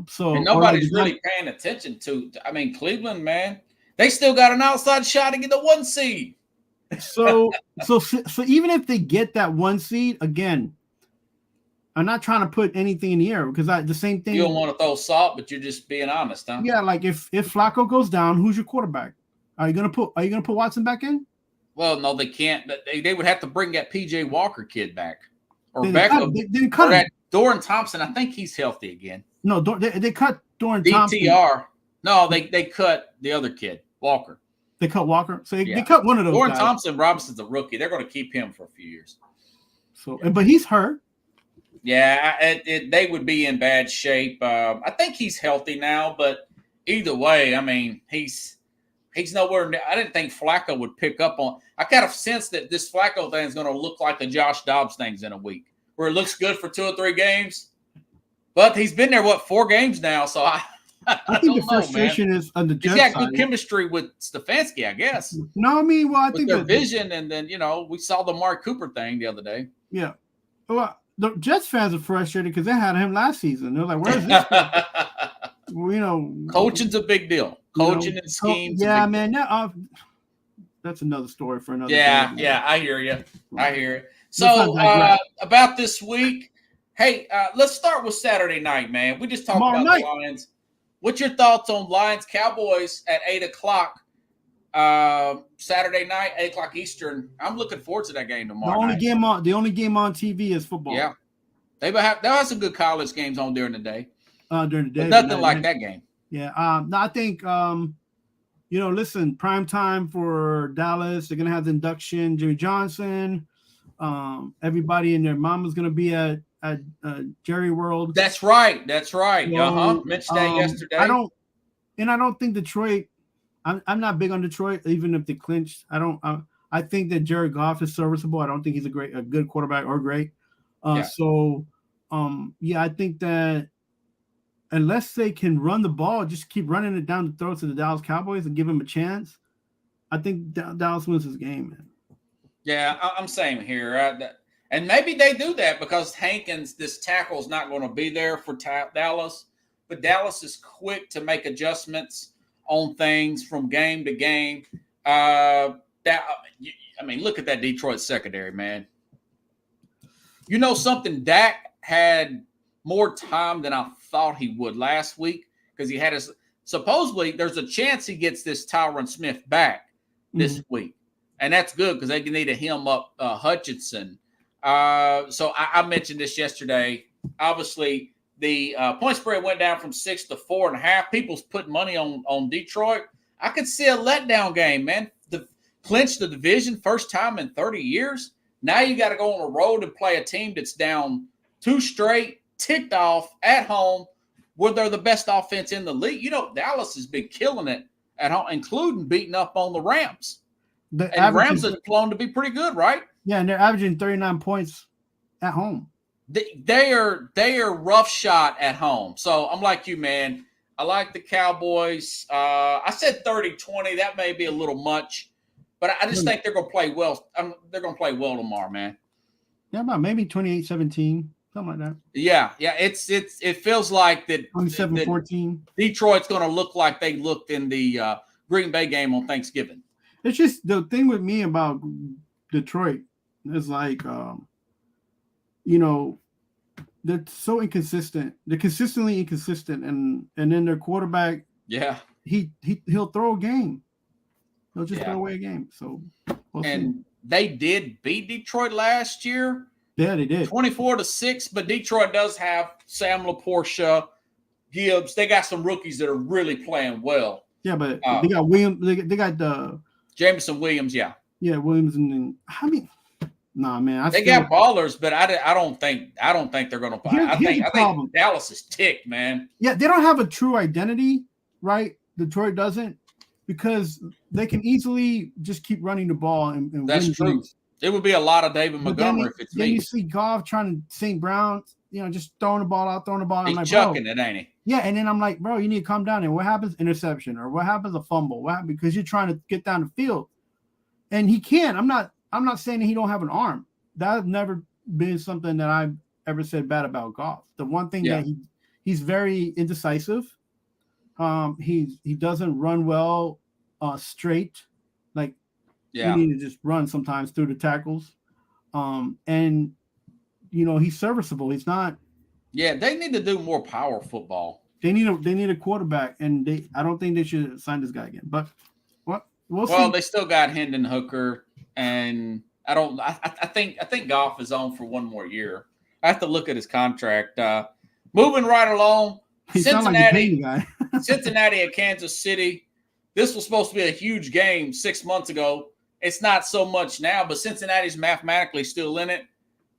so and nobody's really paying attention to. I mean, Cleveland, man, they still got an outside shot to get the 1 seed. So even if they get that 1 seed again, I'm not trying to put anything in the air because the same thing. You don't want to throw salt, but you're just being honest, huh? Yeah, like if Flacco goes down, who's your quarterback? Are you gonna put Watson back in? Well, no, they can't. They would have to bring that PJ Walker kid back, or they Beckham, that Doran Thompson. I think he's healthy again. No, they cut Doran Thompson. DTR. No, they cut the other kid, Walker. They cut Walker. So they cut one of those. Doran guys. Thompson Robinson's a rookie. They're going to keep him for a few years. But he's hurt. Yeah, they would be in bad shape. I think he's healthy now, but either way, I mean, he's nowhere. I didn't think Flacco would pick up on. I kind of sense that this Flacco thing is going to look like the Josh Dobbs things in a week, where it looks good for 2 or 3 games, but he's been there 4 games now. So I think the frustration is on the Jets side. He's got side. good chemistry with Stefanski, I guess. No, I mean, well, I think their vision, and then we saw the Mark Cooper thing the other day. Yeah, well, the Jets fans are frustrated because they had him last season. They're like, "Where's this?" Coaching's a big deal. Coaching and schemes. Yeah, man. That's another story for another. Yeah, day, yeah. I hear you. I hear it. So about this week, hey, let's start with Saturday night, man. We just talked about the Lions. What's your thoughts on Lions Cowboys at 8:00 Saturday night, 8:00 Eastern? I'm looking forward to that game tomorrow. The only game on TV is football. Yeah, they'll have some good college games on during the day. But nothing like that game. Yeah. No, I think listen, prime time for Dallas. They're gonna have the induction. Jimmy Johnson. Everybody and their mama's gonna be at Jerry World. That's right. So, mentioned that yesterday. I don't think Detroit. I'm not big on Detroit, even if they clinched. I think that Jared Goff is serviceable. I don't think he's a good quarterback or great. I think that unless they can run the ball, just keep running it down the throats of the Dallas Cowboys and give them a chance, I think Dallas wins this game, man. Yeah, I'm saying here. And maybe they do that because Hankins, this tackle, is not going to be there for Dallas. But Dallas is quick to make adjustments on things from game to game. Look at that Detroit secondary, man. You know something? Dak had more time than I thought he would last week because he had his – supposedly there's a chance he gets this Tyron Smith back this week. And that's good because they need to hem up Hutchinson. So I mentioned this yesterday. Obviously, the point spread went down from 6 to 4.5. People's putting money on Detroit. I could see a letdown game, man. clinched the division first time in 30 years. Now you got to go on the road and play a team that's down 2 straight, ticked off at home, where they're the best offense in the league. Dallas has been killing it at home, including beating up on the Rams. And Rams have flown to be pretty good, right? Yeah, and they're averaging 39 points at home. They are rough shot at home. So I'm like you, man. I like the Cowboys. I said 30-20. That may be a little much, but I just think they're going to play well. They're going to play well tomorrow, man. Yeah, about maybe 28-17, something like that. Yeah. It feels like that. 27-14. Detroit's going to look like they looked in the Green Bay game on Thanksgiving. It's just the thing with me about Detroit is like, they're so inconsistent. They're consistently inconsistent, and then their quarterback, he'll throw a game. He'll just throw away a game. So we'll see. They did beat Detroit last year. Yeah, they did 24-6. But Detroit does have Sam LaPorta, Gibbs. They got some rookies that are really playing well. Yeah, but they got Williams. They got the Jameson Williams. Yeah, Williams, and then nah, man. They got ballers, but I don't think they're going to. I think Dallas is ticked, man. Yeah, they don't have a true identity, right? Detroit doesn't, because they can easily just keep running the ball and that's win true. games. It would be a lot of David Montgomery if it's me. Then you see Goff trying to St. Brown, just throwing the ball out. He's like, chucking it, ain't he? Yeah, and then I'm like, bro, you need to calm down. And what happens? Interception, or what happens? A fumble. What happens? Because you're trying to get down the field, and he can't. I'm not saying that he don't have an arm. That's never been something that I've ever said bad about Goff. The one thing that he's very indecisive. He doesn't run well straight. Like, you need to just run sometimes through the tackles. And he's serviceable. He's not. Yeah, they need to do more power football. They need a quarterback, and I don't think they should sign this guy again. But we'll see. Well, they still got Hendon Hooker, and I think Goff is on for one more year. I have to look at his contract. Moving right along, Cincinnati at Kansas City. This was supposed to be a huge game 6 months ago. It's not so much now, but Cincinnati's mathematically still in it.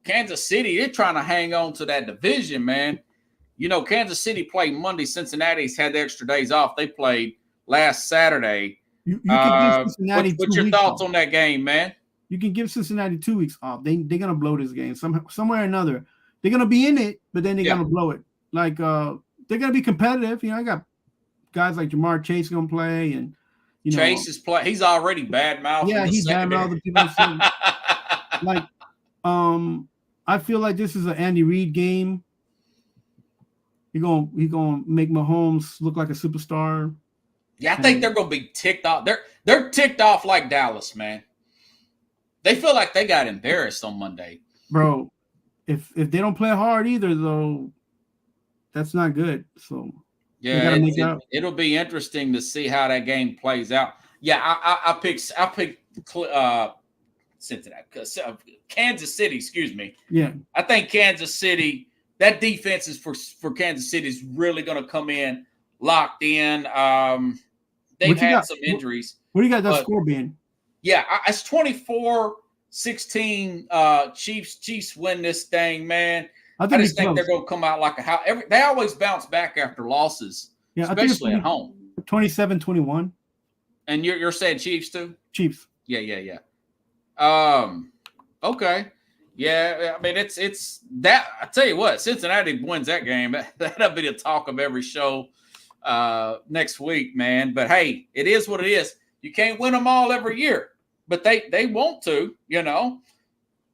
Kansas City, they're trying to hang on to that division, man. Kansas City played Monday. Cincinnati's had the extra days off. They played last Saturday. You can give Cincinnati what's your thoughts on that game, man? You can give Cincinnati 2 weeks off. They're going to blow this game somewhere or another. They're going to be in it, but then they're going to blow it. Like, they're going to be competitive. I got guys like Jamar Chase going to play, and Chase is play. He's already bad-mouthed. Yeah, he's bad-mouthed. People like, I feel like this is an Andy Reid game. He's gonna make Mahomes look like a superstar. Yeah, I think they're gonna be ticked off. They're ticked off like Dallas, man. They feel like they got embarrassed on Monday, bro. If they don't play hard either, though, that's not good. So yeah, it'll be interesting to see how that game plays out. Yeah, I picked Cincinnati, Kansas City. Excuse me. Yeah, I think Kansas City. That defense is for Kansas City is really going to come in locked in. They've had some injuries. What do you got that score being? Yeah, it's 24-16. Chiefs win this thing, man. I just think they're going to come out like a house. They always bounce back after losses, especially at home. 27-21. And you're saying Chiefs too? Chiefs. Yeah. Okay. Yeah, I mean it's that. I tell you what, Cincinnati wins that game. That'll be the talk of every show next week, man. But hey, it is what it is. You can't win them all every year, but they want to,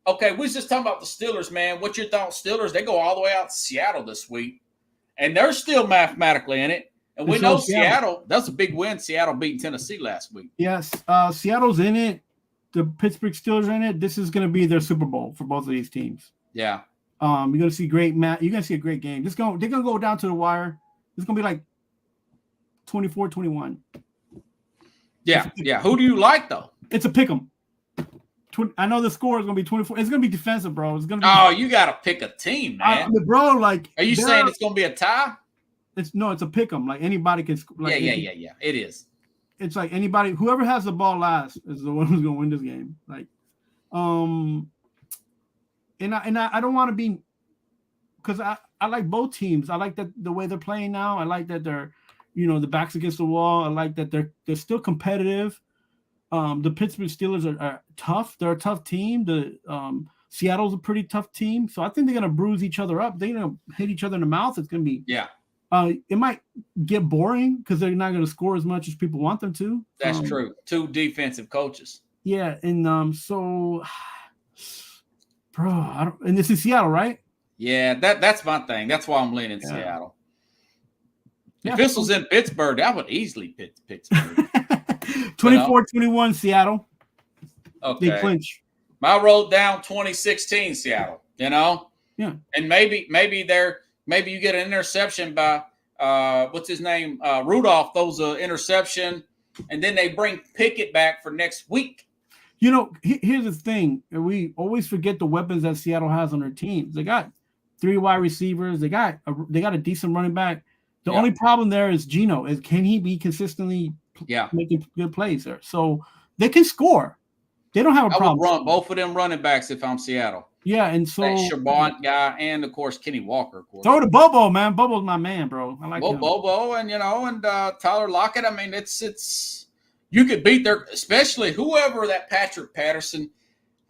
Okay, we was just talking about the Steelers, man. What's your thoughts, Steelers? They go all the way out to Seattle this week, and they're still mathematically in it. And we know Seattle. That's a big win. Seattle beat Tennessee last week. Yes, Seattle's in it. The Pittsburgh Steelers are in it. This is going to be their Super Bowl for both of these teams. Yeah. You're going to see You're going to see a great game. They're going to go down to the wire. It's going to be like 24-21. Yeah. Who do you like though? It's a pick 'em. I know the score is going to be 24. It's going to be defensive, bro. It's going to be. Oh, you got to pick a team, man. Bro, like. Are you saying it's going to be a tie? It's a pick 'em. Like anybody can. Yeah. It is. it's like anybody, whoever has the ball last is the one who's gonna win this game. Like, and I don't want to be, because I like both teams. I like that the way they're playing now. I like that they're, the backs against the wall. I like that they're still competitive. The Pittsburgh Steelers are tough. They're a tough team. The Seattle's a pretty tough team. So I think they're gonna bruise each other up. They're gonna hit each other in the mouth. It's gonna be it might get boring because they're not gonna score as much as people want them to. That's true. Two defensive coaches. Yeah, and so, bro, and this is Seattle, right? Yeah, that's my thing. That's why I'm leaning Seattle. If this was in Pittsburgh, that would easily pick Pittsburgh. 24-21 Seattle. Okay. They clinch. I wrote down 2016 Seattle, Yeah. And maybe you get an interception by what's his name? Rudolph throws an interception, and then they bring Pickett back for next week. Here's the thing. We always forget the weapons that Seattle has on their teams. They got 3 wide receivers. They got a decent running back. The only problem there is Geno. Can he be consistently making good plays there? So they can score. They don't have a problem. I would run both of them running backs if I'm Seattle. Yeah, and so that Shabbat guy, and of course Kenny Walker. Of course, throw to Bobo, man. Bobo's my man, bro. I like him. Bobo, and Tyler Lockett. I mean, it's you could beat their, especially whoever that Patrick Peterson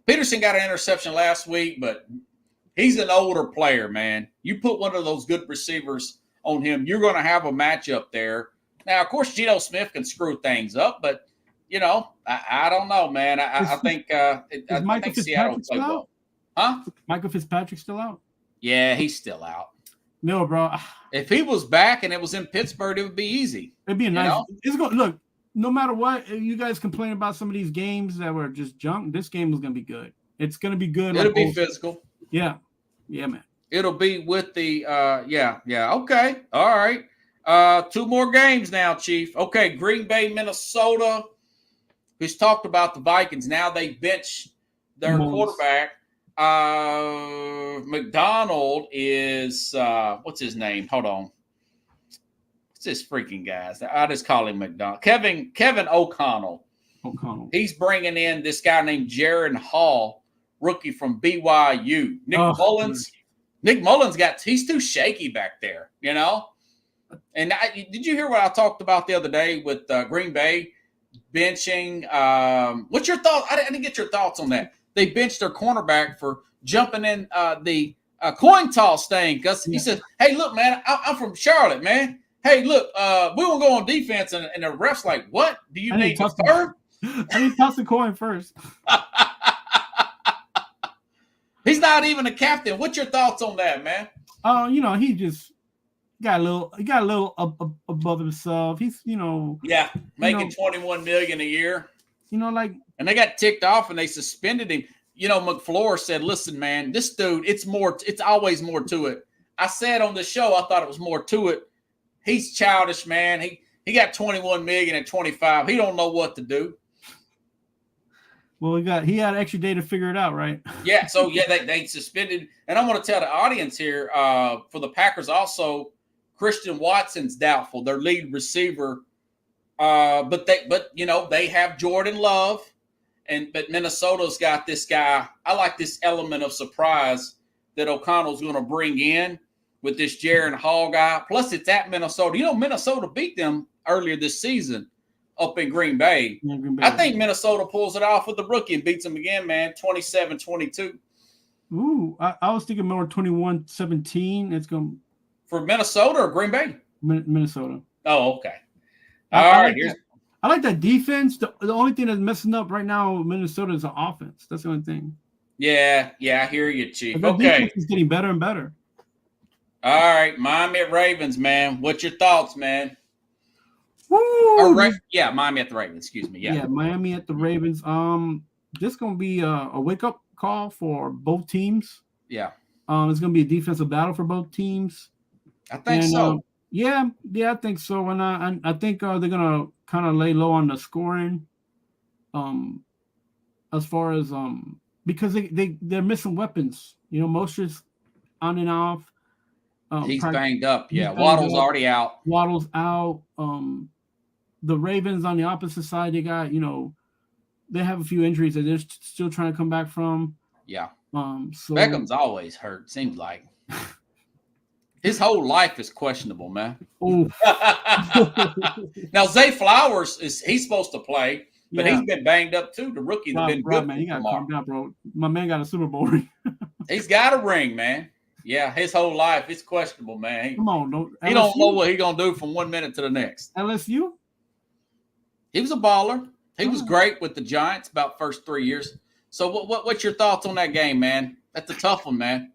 got an interception last week, but he's an older player, man. You put one of those good receivers on him, you're going to have a matchup there. Now, of course, Geno Smith can screw things up, but I don't know, man. I think Seattle will play well. Huh? Michael Fitzpatrick still out? Yeah, he's still out. No, bro. If he was back and it was in Pittsburgh, it would be easy. It'd be a nice. It's going look. No matter what, you guys complain about some of these games that were just junk. This game was going to be good. It's going to be good. It'll be physical. Yeah, man. It'll be with the yeah. Okay, all right. 2 more games now, Chief. Okay, Green Bay, Minnesota. Who's talked about the Vikings? Now they bench their quarterback. McDonald is what's his name? Hold on. What's this freaking guys? I just call him McDonald. Kevin O'Connell. He's bringing in this guy named Jaron Hall, rookie from BYU. Nick Mullins he's too shaky back there, And did you hear what I talked about the other day with Green Bay benching? What's your thought? I didn't get your thoughts on that. They benched their cornerback for jumping in the coin toss thing because he said, "Hey, look, man, I'm from Charlotte, man. Hey, look, we won't go on defense," and the ref's like, "What? Do you need to third?" I need to toss the coin first. He's not even a captain. What's your thoughts on that, man? He just got a little above himself. He's, making $21 million a year. And they got ticked off and they suspended him. McFleur said, "Listen, man, this dude, it's always more to it." I said on the show, I thought it was more to it. He's childish, man. He got $21 million at 25. He don't know what to do. Well, he had an extra day to figure it out, right? Yeah. So they suspended, and I'm going to tell the audience here for the Packers also, Christian Watson's doubtful, their lead receiver. But they have Jordan Love, but Minnesota's got this guy. I like this element of surprise that O'Connell's going to bring in with this Jaron Hall guy. Plus, it's at Minnesota. Minnesota beat them earlier this season up in Green Bay. Yeah, Green Bay. I think Minnesota pulls it off with the rookie and beats them again, man, 27-22. Ooh, I was thinking more 21-17. It's going for Minnesota or Green Bay? Minnesota. Oh, okay. All right. I like that defense. The only thing that's messing up right now with Minnesota is the offense. That's the only thing. Yeah, I hear you, Chief. But okay. Defense is getting better and better. All right. Miami at Ravens, man. What's your thoughts, man? Woo! Miami at the Ravens. Excuse me. Yeah, Miami at the Ravens. This is going to be a wake-up call for both teams. Yeah. It's going to be a defensive battle for both teams. I think so. Yeah, I think so. And I think they're gonna kind of lay low on the scoring. As far as because they're missing weapons. Mostert's on and off. He's banged up. Yeah, Waddle's already out. Waddle's out. the Ravens on the opposite side, they got, they have a few injuries that they're still trying to come back from. Yeah. So Beckham's always hurt, seems like. His whole life is questionable, man. Oh. Now, Zay Flowers, he's supposed to play, but Yeah. he's been banged up too. The rookie that's been good. Man, you got to calm down, bro. My man got a Super Bowl ring. He's got a ring, man. Yeah, his whole life is questionable, man. Come on. He don't know what he's going to do from 1 minute to the next. LSU? He was a baller. He was great with the Giants about first 3 years. So what's your thoughts on that game, man? That's a tough one, man.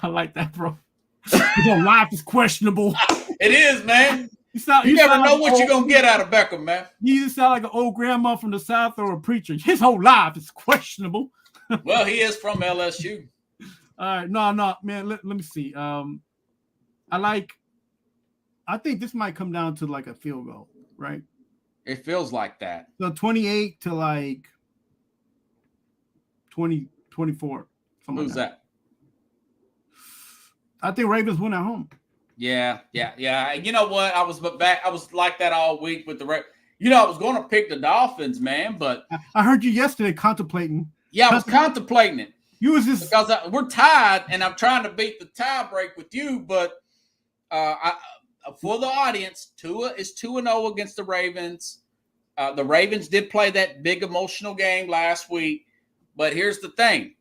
I like that, bro. Your life is questionable. It is, man. You never know what you're going to get out of Beckham, man. You sound like an old grandma from the South or a preacher. His whole life is questionable. Well, he is from LSU. All right. No, man. Let me see. I think this might come down to like a field goal, right? It feels like that. So 28 to like 20, 24. Who's that? I think Ravens win at home. Yeah. You know what? I was like that all week with the Ravens. I was going to pick the Dolphins, man, but I heard you yesterday contemplating. Yeah, I was contemplating it. You was just because we're tied, and I'm trying to beat the tie break with you. But for the audience, Tua is 2-0 against the Ravens. The Ravens did play that big emotional game last week, but here's the thing: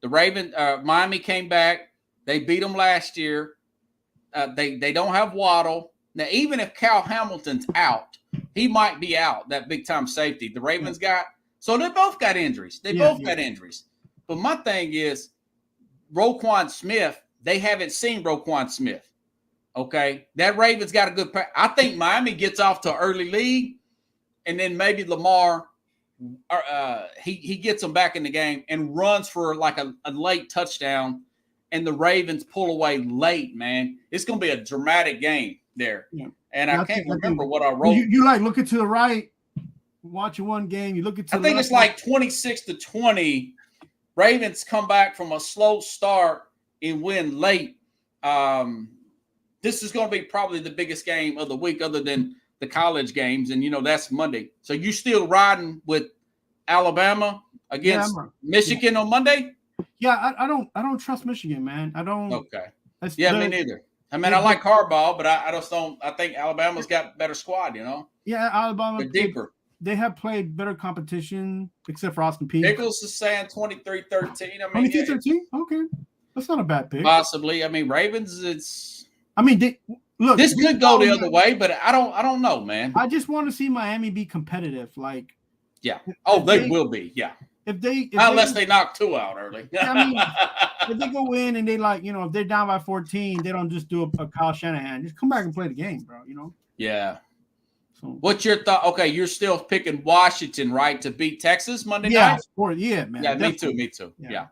Miami came back. They beat them last year. They don't have Waddle. Now, even if Cal Hamilton's out, he might be out, that big-time safety. The Ravens got – so they both got injuries. They both got injuries. But my thing is, Roquan Smith, they haven't seen Roquan Smith, okay? That Ravens got a good – I think Miami gets off to an early lead, and then maybe Lamar he gets them back in the game and runs for like a late touchdown, and the Ravens pull away late, man. It's going to be a dramatic game there. Yeah. And I can't remember what I wrote. You like looking to the right, watching one game. You look at. I think it's like 26-20. Ravens come back from a slow start and win late. This is going to be probably the biggest game of the week, other than the college games, and that's Monday. So you still riding with Alabama against Michigan on Monday? Yeah, I don't trust Michigan, man. I don't. Okay. Yeah, me neither. I mean, I like Harbaugh, but I just don't. I think Alabama's got better squad, Yeah, Alabama. They're deeper. They have played better competition, except for Austin Peay. Nichols is saying 23-13. I mean, 23-13? Okay. That's not a bad pick. Possibly. I mean, Ravens, it's. I mean, look. This could go the other way, but I don't know, man. I just want to see Miami be competitive. Like. Yeah. Oh, they will be. Yeah. Unless they knock two out early. I mean, if they go in and they if they're down by 14, they don't just do a Kyle Shanahan. Just come back and play the game, bro. Yeah. So, what's your thought? Okay, you're still picking Washington, right, to beat Texas Monday night? Yeah, man. Yeah, definitely. Me too. Yeah.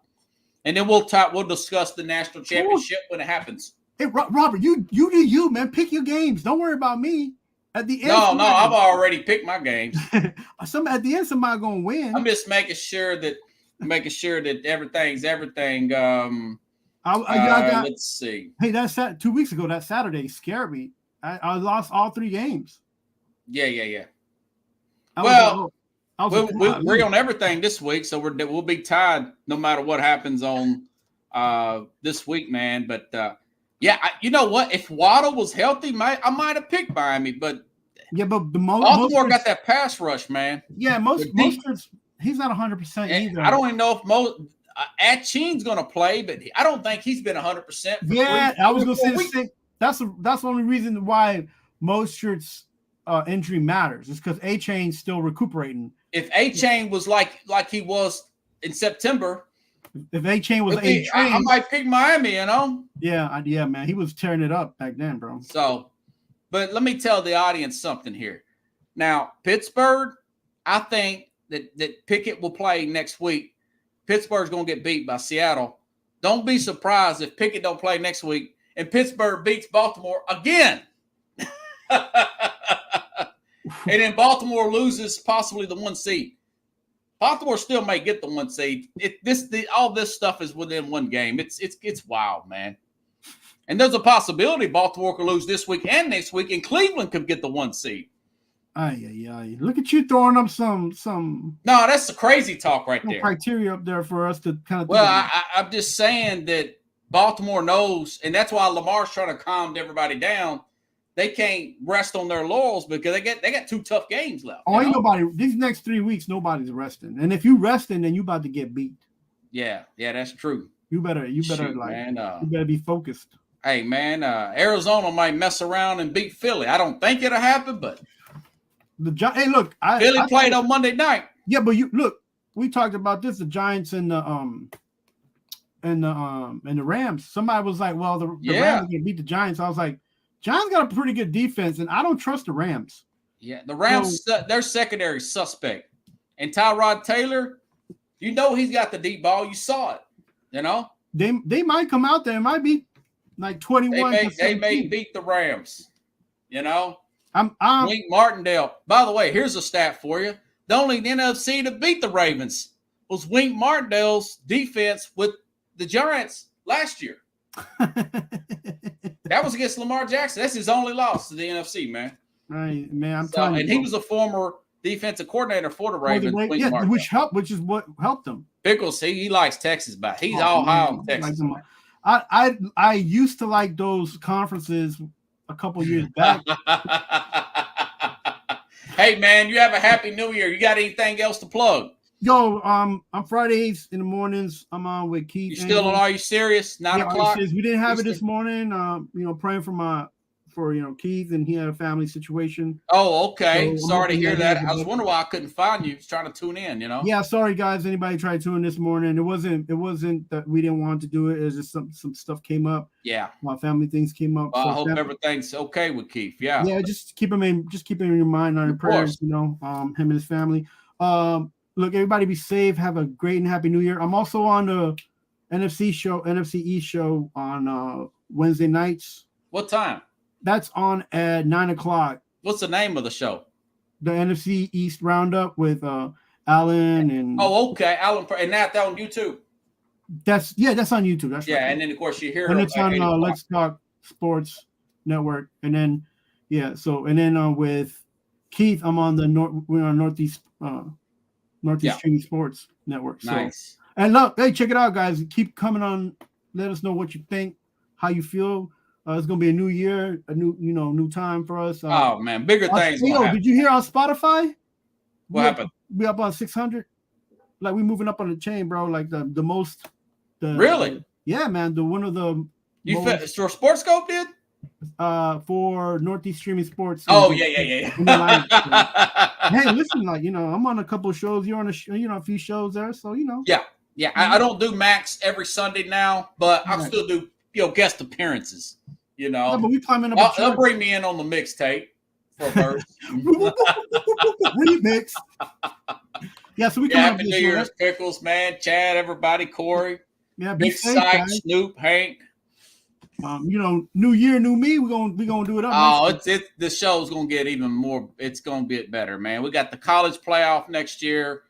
And then we'll discuss the national championship when it happens. Hey, Robert, you do you, man. Pick your games. Don't worry about me. At the end, no, I've already picked my games. At the end, somebody gonna win. I'm just making sure that everything's everything. Let's see. Hey, that's 2 weeks ago. That Saturday scared me. I lost all 3 games. Yeah. Well, we're on everything this week, so we'll be tied no matter what happens on this week, man. But you know what? If Waddle was healthy, I might have picked Miami, but Baltimore got that pass rush, man. Yeah, most he's not 100% either. I don't even know if Atcheen's going to play, but I don't think he's been 100%. Yeah, I was going to say that's the only reason why Mostert's injury matters. Is because Achane's still recuperating. If Achane was like he was in September. If A-Chain was A-Train, I might pick Miami, Yeah, man. He was tearing it up back then, bro. So, but let me tell the audience something here. Now, Pittsburgh, I think that Pickett will play next week. Pittsburgh's going to get beat by Seattle. Don't be surprised if Pickett don't play next week and Pittsburgh beats Baltimore again. And then Baltimore loses possibly the 1 seed. Baltimore still may get the 1 seed. All this stuff is within one game. It's wild, man. And there's a possibility Baltimore could lose this week and next week, and Cleveland could get the 1 seed. Aye. Look at you throwing up some. No, that's the crazy talk right there. Criteria up there for us to kind of. Well, I'm just saying that Baltimore knows, and that's why Lamar's trying to calm everybody down. They can't rest on their laurels because they got 2 tough games left. Oh, ain't nobody. These next 3 weeks, nobody's resting. And if you resting, then you about to get beat. Yeah, that's true. You better you better be focused. Hey, man, Arizona might mess around and beat Philly. I don't think it'll happen, but Philly played on Monday night. Yeah, but we talked about this. The Giants and the Rams. Somebody was like, "Well, the Rams can beat the Giants." I was like, "Giants got a pretty good defense, and I don't trust the Rams." Yeah, the Rams, their secondary suspect, and Tyrod Taylor, he's got the deep ball. You saw it. They might come out there. It might be like 21. They may beat the Rams. I'm Wink Martindale. By the way, here's a stat for you. The only NFC to beat the Ravens was Wink Martindale's defense with the Giants last year. That was against Lamar Jackson. That's his only loss to the NFC, man. Right, man. I'm telling you. And he was a former defensive coordinator for the Ravens. Which is what helped him. Pickles, he likes Texas, but he's all high on Texas. I used to like those conferences a couple years back. Hey, man, you have a happy New Year. You got anything else to plug? Yo, on Fridays in the mornings, I'm on with Keith. You still on Are You Serious? 9 o'clock? We didn't have it this morning. Praying for Keith, and he had a family situation. Oh, okay. So sorry to hear that. I was wondering why I couldn't find you. I was trying to tune in, Yeah, sorry guys. Anybody tried to tune in this morning? It wasn't that we didn't want to do it. It's just some stuff came up. Yeah. My family things came up. I hope everything's okay with Keith. Yeah. Yeah, just keep him in your mind on your prayers, him and his family. Look, everybody be safe. Have a great and happy New Year. I'm also on the NFC East show on Wednesday nights. What time? That's on at 9 o'clock. What's the name of the show? The NFC East Roundup with Alan and. Oh, okay, Alan, and that on YouTube. That's on YouTube. That's right. And then of course you hear. And it's on Let's Talk Sports Network, and then with Keith, I'm on we're on Northeast Streaming Sports Network. So. Nice. And look, hey, check it out, guys. Keep coming on. Let us know what you think, how you feel. It's gonna be a new year, a new time for us. Oh man, bigger things. Did you hear on Spotify? What happened? We up on 600. Like we moving up on the chain, bro. Like the most. Really? Yeah, man. One of the. For Sports Scope did? For Northeast Streaming Sports. Oh yeah. Hey, listen, I'm on a couple of shows. You're on a few shows there, so Yeah. I don't do Max every Sunday now, but I'll still do guest appearances. Yeah, but we climbing up. They'll bring me in on the mixtape for a verse. Remix. Yeah, so we come Happy New Year's, Pickles, man, Chad, everybody, Corey. Yeah, Big Sight, Snoop, Hank. New year, new me. We're gonna do it up. Oh, the show's gonna get even more. It's gonna get better, man. We got the college playoff next year.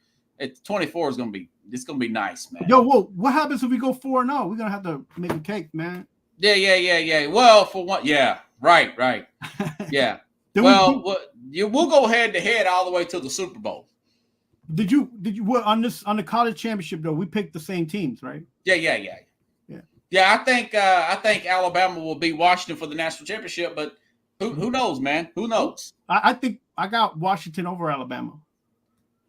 24 is gonna be. It's gonna be nice, man. Yo, whoa! What happens if we go 4-0? We're gonna have to make a cake, man. Yeah. Well, for one, yeah, right. Yeah. We'll go head to head all the way to the Super Bowl. Did you on the college championship though? We picked the same teams, right? Yeah. I think Alabama will beat Washington for the national championship, but who knows, man? Who knows? I think I got Washington over Alabama.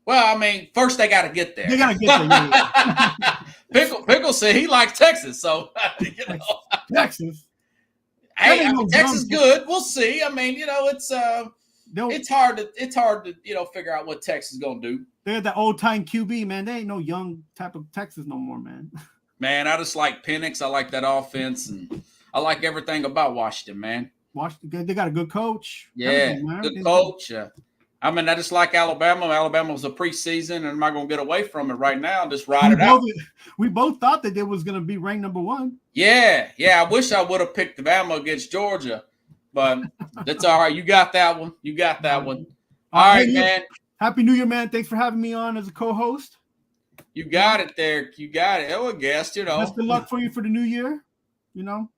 Well, I mean, first they got to get there. They got to get there. Yeah. Pickle said he likes Texas, so Texas. Hey, Texas good. We'll see. I mean, it's hard to figure out what Texas is gonna do. They're the old time QB, man. They ain't no young type of Texas no more, man. Man, I just like Penix. I like that offense, and I like everything about Washington, man. Washington, they got a good coach. Yeah, good coach. I mean, I just like Alabama. Alabama was a preseason, and I'm not going to get away from it right now. Just ride it out. We both thought that they was going to be ranked number 1. Yeah. I wish I would have picked Alabama against Georgia, but that's all right. You got that one. All right, man. Happy New Year, man. Thanks for having me on as a co-host. You got it there. You got it. Oh, a guest, Best of luck for you for the new year.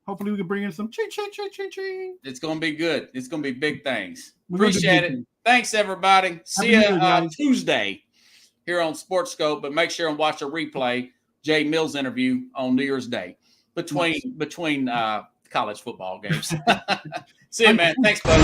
hopefully we can bring in some ching. It's going to be good. It's going to be big things. We're gonna do Appreciate big it. things. Thanks, everybody. See New you Year, guys. Tuesday here on Sports Scope, but make sure and watch a replay, Jay Mills' interview on New Year's Day between college football games. See you, man. Thanks, buddy.